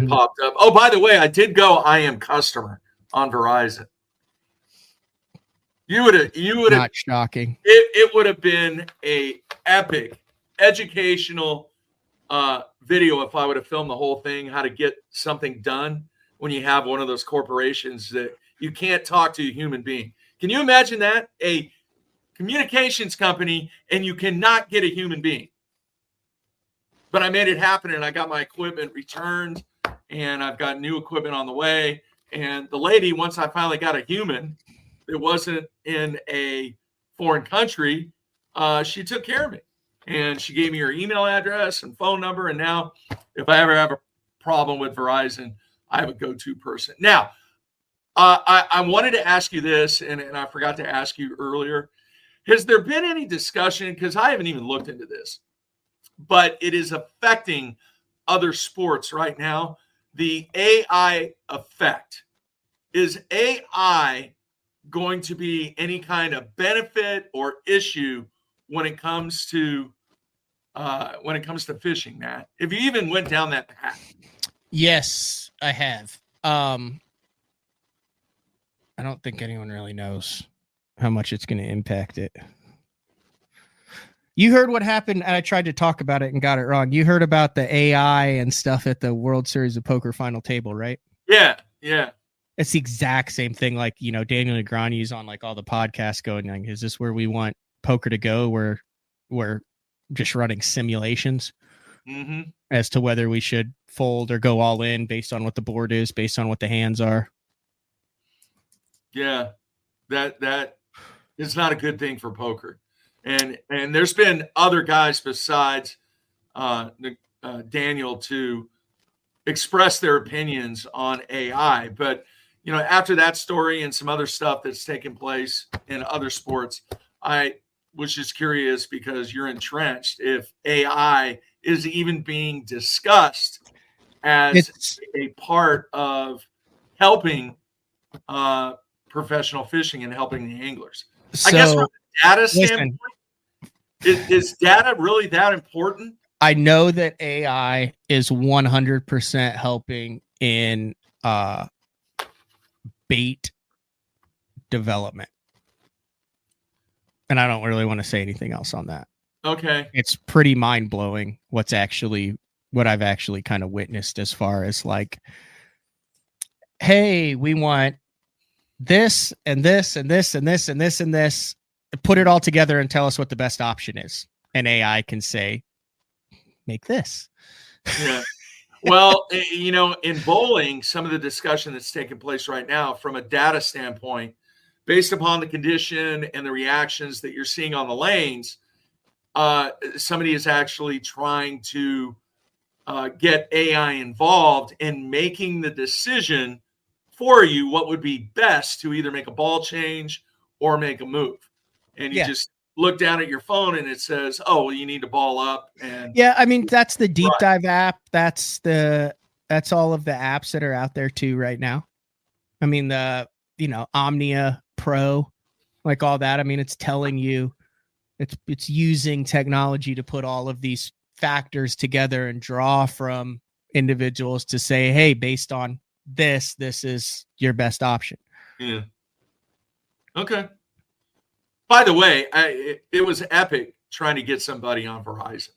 popped up. Oh, by the way, I did go I am customer on Verizon. You would have not shocking. It would have been a epic educational video if I would have filmed the whole thing, how to get something done when you have one of those corporations that you can't talk to a human being. Can you imagine that? A communications company and you cannot get a human being. But I made it happen, and I got my equipment returned, and I've got new equipment on the way. And the lady, once I finally got a human that wasn't in a foreign country, she took care of me. And she gave me her email address and phone number. And now if I ever have a problem with Verizon, I have a go-to person. Now, I wanted to ask you this, and I forgot to ask you earlier. Has there been any discussion, because I haven't even looked into this, but it is affecting other sports right now, the AI effect. Is AI going to be any kind of benefit or issue when it comes to fishing, Matt? If you even went down that path? Yes, I have. I don't think anyone really knows how much it's going to impact it. You heard what happened, and I tried to talk about it and got it wrong. You heard about the AI and stuff at the World Series of Poker final table, right? Yeah. It's the exact same thing. Like, Daniel Negreanu's on like all the podcasts going, like, is this where we want poker to go? Where we're just running simulations as to whether we should fold or go all in based on what the board is, based on what the hands are. Yeah, that is not a good thing for poker. And there's been other guys besides Daniel to express their opinions on AI. But, after that story and some other stuff that's taken place in other sports, I was just curious, because you're entrenched, if AI is even being discussed as a part of helping professional fishing and helping the anglers. I guess from a data standpoint, is data really that important? I know that AI is 100% helping in bait development. And I don't really want to say anything else on that. Okay. It's pretty mind-blowing what I've actually kind of witnessed, as far as like, hey, we want this and this and this and this and this and this. Put it all together and tell us what the best option is. And AI can say, make this. Yeah. Well, in bowling, some of the discussion that's taking place right now from a data standpoint, based upon the condition and the reactions that you're seeing on the lanes, somebody is actually trying to get AI involved in making the decision for you what would be best to either make a ball change or make a move. And you just look down at your phone and it says, oh, well, you need to ball up. And I mean, that's the deep dive app. That's all of the apps that are out there too right now. I mean, the Omnia Pro, like all that. I mean, it's telling you, it's using technology to put all of these factors together and draw from individuals to say, hey, based on this is your best option. Yeah. Okay. By the way, it was epic trying to get somebody on Verizon.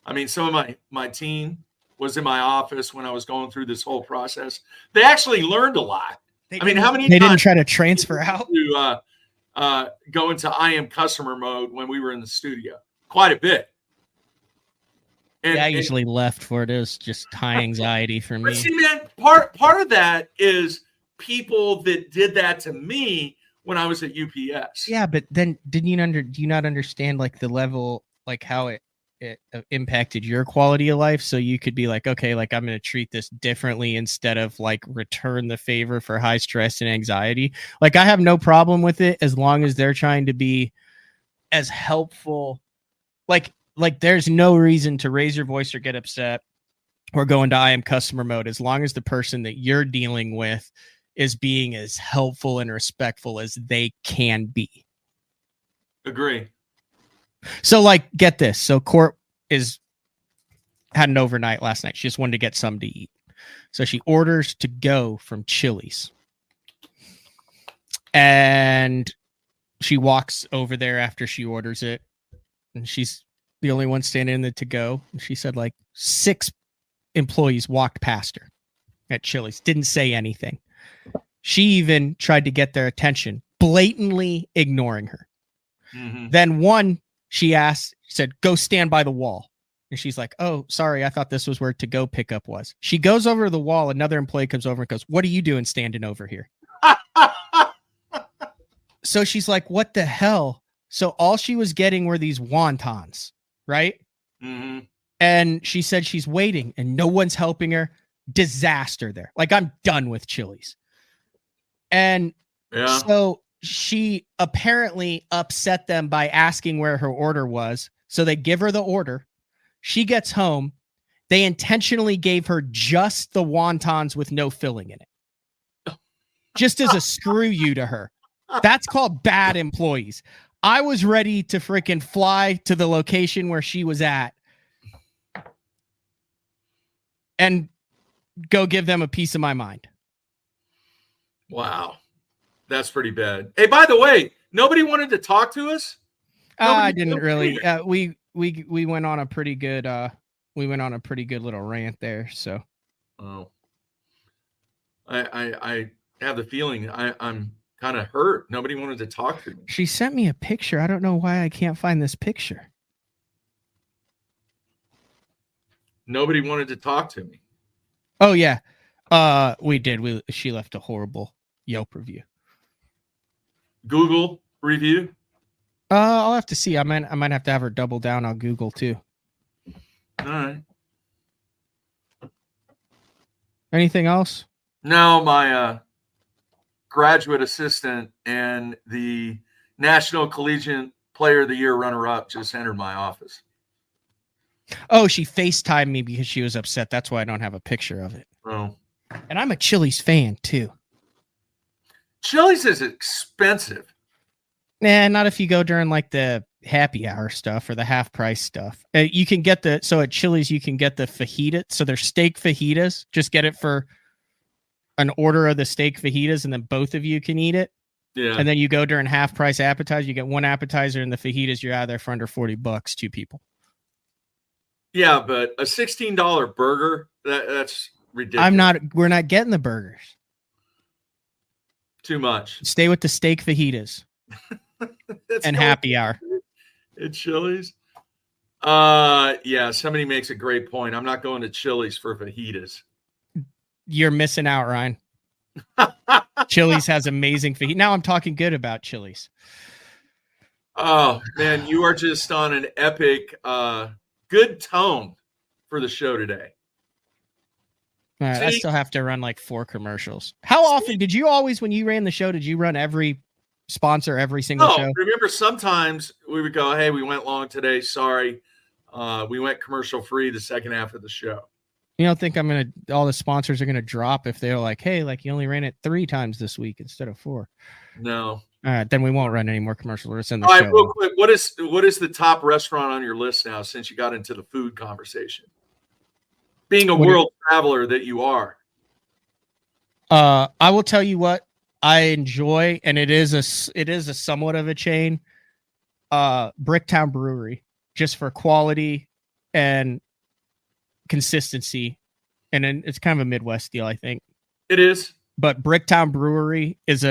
I mean, some of my team was in my office when I was going through this whole process. They actually learned a lot. How many they didn't try to transfer out to go into I am customer mode when we were in the studio? Quite a bit. And I usually left for it. It was just high anxiety for me. But see, man, part of that is people that did that to me when I was at UPS. Yeah, but then do you not understand like the level, like how it impacted your quality of life? So you could be like, okay, like I'm going to treat this differently instead of like return the favor for high stress and anxiety. Like I have no problem with it as long as they're trying to be as helpful. Like there's no reason to raise your voice or get upset or go into I am customer mode, as long as the person that you're dealing with is being as helpful and respectful as they can be. Agree. So, like, get this. So Court had an overnight last night. She just wanted to get something to eat. So she orders to go from Chili's. And she walks over there after she orders it. And she's the only one standing in the to go. And she said like 6 employees walked past her at Chili's, didn't say anything. She even tried to get their attention, blatantly ignoring her. Mm-hmm. Then one, she said, go stand by the wall. And she's like, oh, sorry, I thought this was where to-go pickup was. She goes over to the wall. Another employee comes over and goes, what are you doing standing over here? So she's like, what the hell? So all she was getting were these wontons, right? Mm-hmm. And she said she's waiting and no one's helping her. Disaster there. Like, I'm done with Chili's. And so she apparently upset them by asking where her order was. So they give her the order. She gets home. They intentionally gave her just the wontons with no filling in it. Just as a screw you to her. That's called bad employees. I was ready to freaking fly to the location where she was at and go give them a piece of my mind. Wow. That's pretty bad. Hey, by the way, nobody wanted to talk to us? I didn't really. We went on a pretty good little rant there. So, I have the feeling I'm kind of hurt. Nobody wanted to talk to me. She sent me a picture. I don't know why I can't find this picture. Nobody wanted to talk to me. Oh yeah, we did. She left a horrible Yelp review. Google review. I'll have to see. I might have to have her double down on Google too. All right. Anything else? No, my graduate assistant and the National Collegiate Player of the Year runner-up just entered my office. Oh, she FaceTimed me because she was upset. That's why I don't have a picture of it. Oh. And I'm a Chili's fan too. Chili's is expensive. Nah, not if you go during like the happy hour stuff or the half price stuff. You can get so at Chili's you can get the fajita. So they're steak fajitas. Just get it for an order of the steak fajitas, and then both of you can eat it. Yeah. And then you go during half price appetizer. You get one appetizer and the fajitas. You're out of there for under $40, 2 people. Yeah, but a $16 burger, that's ridiculous. We're not getting the burgers. Too much. Stay with the steak fajitas and happy hour. At Chili's? Yeah, somebody makes a great point. I'm not going to Chili's for fajitas. You're missing out, Ryan. Chili's has amazing fajitas. Now I'm talking good about Chili's. Oh, man, you are just on an epic, good tone for the show today. All right, I still have to run like 4 commercials. How often did you always, when you ran the show, did you run every sponsor, every single show? Remember, sometimes we would go, hey, we went long today. Sorry. We went commercial free the second half of the show. You don't think all the sponsors are going to drop if they're like, hey, like you only ran it 3 times this week instead of 4? No. All right, then we won't run any more commercials. Let's end the show. All right, real quick, what is the top restaurant on your list now since you got into the food conversation? Being a world traveler that you are. I will tell you what I enjoy, and it is a somewhat of a chain. Bricktown Brewery, just for quality and consistency, and then it's kind of a Midwest deal, I think. It is. But Bricktown Brewery is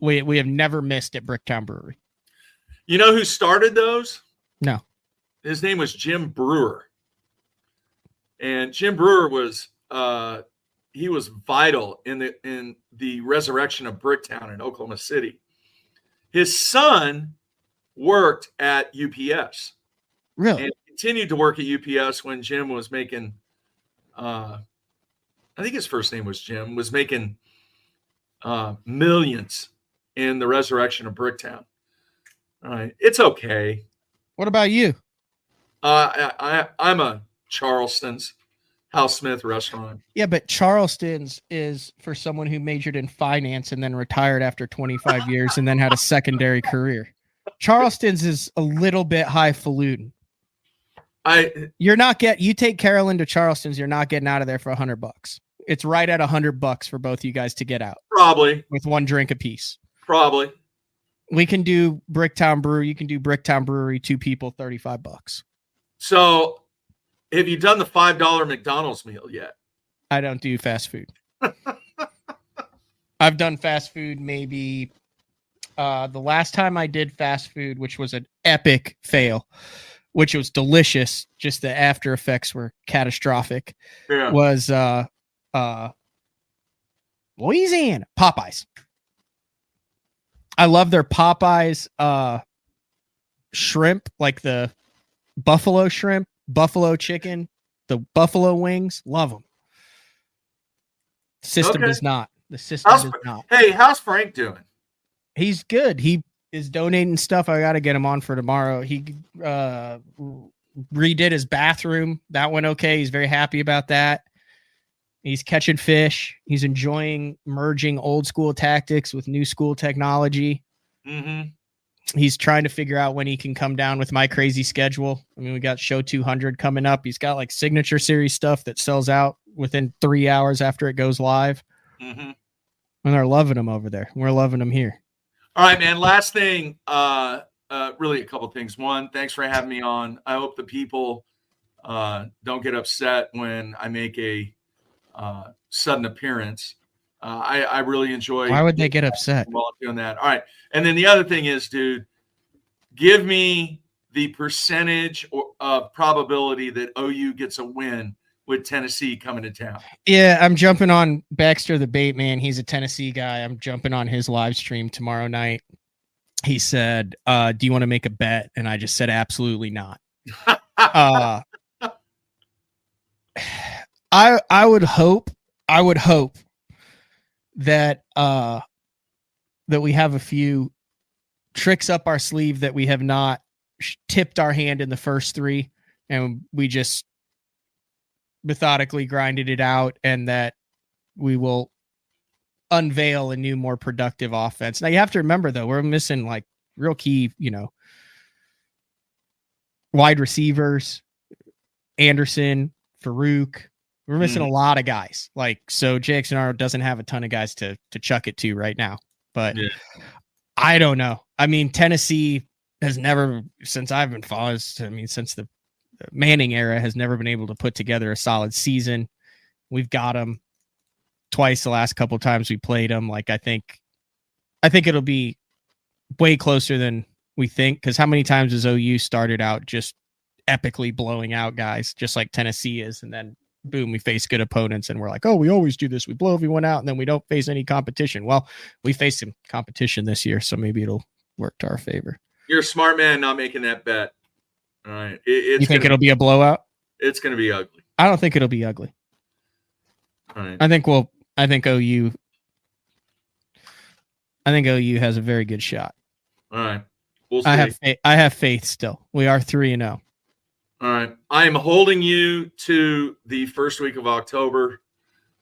we have never missed at Bricktown Brewery. You know who started those? No. His name was Jim Brewer. And Jim Brewer was he was vital in the resurrection of Bricktown in Oklahoma City. His son worked at UPS. Really? And continued to work at UPS when Jim was making I think his first name was Jim, was making millions in the resurrection of Bricktown. All right. It's okay. What about you? I'm a Charleston's. Hal Smith restaurant. Yeah, but Charleston's is for someone who majored in finance and then retired after 25 years and then had a secondary career. Charleston's is a little bit highfalutin. You take Carolyn to Charleston's, you're not getting out of there for $100. It's right at $100 for both you guys to get out. Probably. With one drink apiece. Probably. We can do Bricktown Brewery. You can do Bricktown Brewery, 2 people, $35. So, have you done the $5 McDonald's meal yet? I don't do fast food. I've done fast food maybe the last time I did fast food, which was an epic fail, which was delicious. Just the after effects were catastrophic. Yeah. Was Louisiana Popeyes. I love their Popeyes shrimp, like the buffalo shrimp, buffalo chicken, the buffalo wings. Love them. The system does not. The system does not. Hey, how's Frank doing? He's good. He is donating stuff. I got to get him on for tomorrow. He redid his bathroom. That went okay. He's very happy about that. He's catching fish. He's enjoying merging old school tactics with new school technology. Mm-hmm. He's trying to figure out when he can come down with my crazy schedule. I mean, we got show 200 coming up. He's got like signature series stuff that sells out within 3 hours after it goes live. Mm-hmm. And they're loving him over there. We're loving him here. All right, man. Last thing, really a couple things. One, thanks for having me on. I hope the people don't get upset when I make a sudden appearance. I really enjoy. Why would they get upset? While I'm doing that. All right. And then the other thing is, dude, give me the percentage of probability that OU gets a win with Tennessee coming to town. Yeah, I'm jumping on Baxter the Bait Man. He's a Tennessee guy. I'm jumping on his live stream tomorrow night. He said, do you want to make a bet? And I just said, absolutely not. I would hope that that we have a few tricks up our sleeve that we have not tipped our hand in the first 3, and we just methodically grinded it out, and that we will unveil a new, more productive offense. Now you have to remember though, we're missing like real key, wide receivers, Anderson, Farouk. We're missing a lot of guys. So JXNR doesn't have a ton of guys to chuck it to right now. But yeah. I don't know. I mean, Tennessee has never, since I've been following, since the Manning era, has never been able to put together a solid season. We've got them twice the last couple of times we played them. I think it'll be way closer than we think, because how many times has OU started out just epically blowing out guys, just like Tennessee is, and then boom, we face good opponents and we're like, oh, we always do this. We blow everyone out and then we don't face any competition. Well, we face some competition this year, so maybe it'll work to our favor. You're a smart man not making that bet. All right. You think it'll be a blowout? It's going to be ugly. I don't think it'll be ugly. All right. I think OU has a very good shot. All right. We'll see. I have faith still. We are 3-0. All right. I am holding you to the first week of October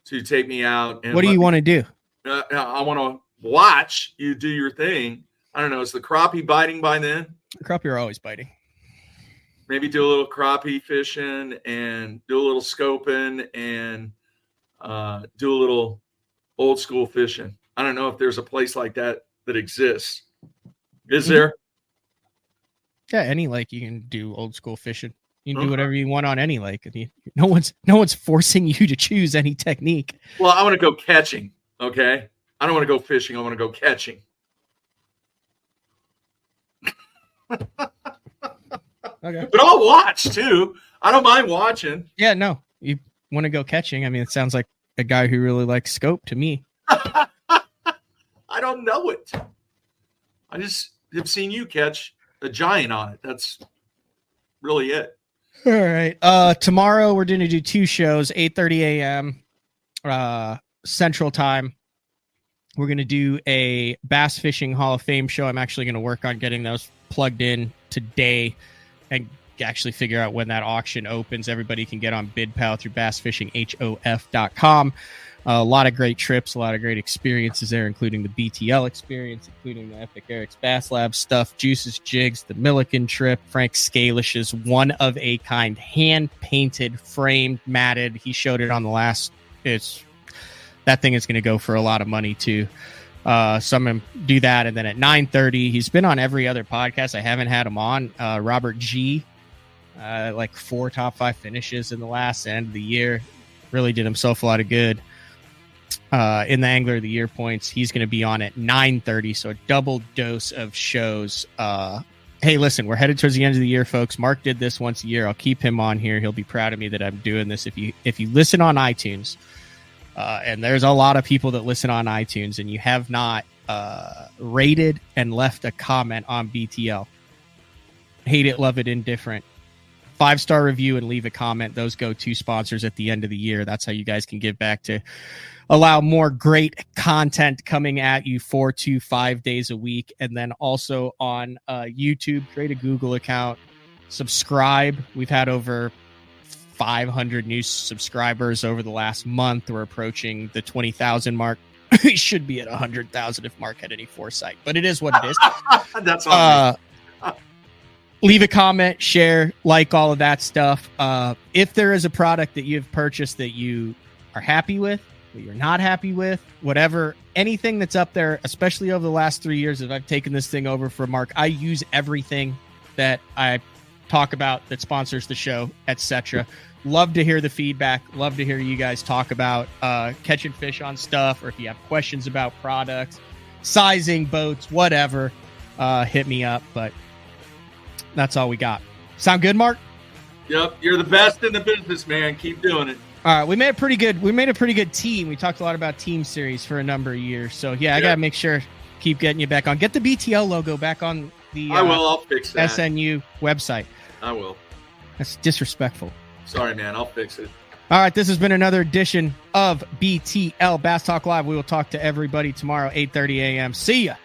to take me out. And what do you want to do? I want to watch you do your thing. I don't know. Is the crappie biting by then? The crappie are always biting. Maybe do a little crappie fishing and do a little scoping and do a little old school fishing. I don't know if there's a place like that exists. Is there? Yeah, any lake you can do old school fishing. You can do whatever you want on any lake. No one's forcing you to choose any technique. Well, I want to go catching. Okay, I don't want to go fishing. I want to go catching. Okay, but I'll watch too. I don't mind watching. Yeah, no, you want to go catching. I mean, it sounds like a guy who really likes scope to me. I don't know it. I just have seen you catch a giant on it. That's really it. All right. Tomorrow we're going to do 2 shows, 8:30 a.m. Central Time. We're going to do a Bass Fishing Hall of Fame show. I'm actually going to work on getting those plugged in today and actually figure out when that auction opens. Everybody can get on BidPal through bassfishinghof.com. A lot of great trips, a lot of great experiences there, including the BTL experience, including the Epic Eric's Bass Lab stuff, Juice's Jigs, the Milliken trip, Frank Scalish's one-of-a-kind, hand-painted, framed, matted. He showed it on the last. That thing is going to go for a lot of money, too. So I'm going to do that. And then at 9:30, he's been on every other podcast. I haven't had him on. Robert G., like 4 top 5 finishes in the last end of the year. Really did himself a lot of good. In the Angler of the Year points, he's going to be on at 9:30, so a double dose of shows. Hey, listen, we're headed towards the end of the year, folks. Mark did this once a year. I'll keep him on here. He'll be proud of me that I'm doing this. If you listen on iTunes, and there's a lot of people that listen on iTunes, and you have not rated and left a comment on BTL, hate it, love it, indifferent, 5-star review and leave a comment. Those go to sponsors at the end of the year. That's how you guys can give back to allow more great content coming at you 4 to 5 days a week. And then also on YouTube, create a Google account, subscribe. We've had over 500 new subscribers over the last month. We're approaching the 20,000 mark. We should be at 100,000 if Mark had any foresight, but it is what it is. That's awesome. Leave a comment, share, like all of that stuff. If there is a product that you've purchased that you are happy with, that you're not happy with, whatever, anything that's up there, especially over the last 3 years that I've taken this thing over for Mark, I use everything that I talk about that sponsors the show, etc. Love to hear the feedback. Love to hear you guys talk about catching fish on stuff, or if you have questions about products, sizing, boats, whatever, hit me up. But that's all we got. Sound good, Mark? Yep, you're the best in the business, man. Keep doing it. All right, we made a pretty good team. We talked a lot about Team Series for a number of years. So yeah, I gotta make sure keep getting you back on. Get the BTL logo back on the I will. I'll fix that. SNU website. I will. That's disrespectful. Sorry, man. I'll fix it. All right, this has been another edition of BTL Bass Talk Live. We will talk to everybody tomorrow, 8:30 a.m. See ya.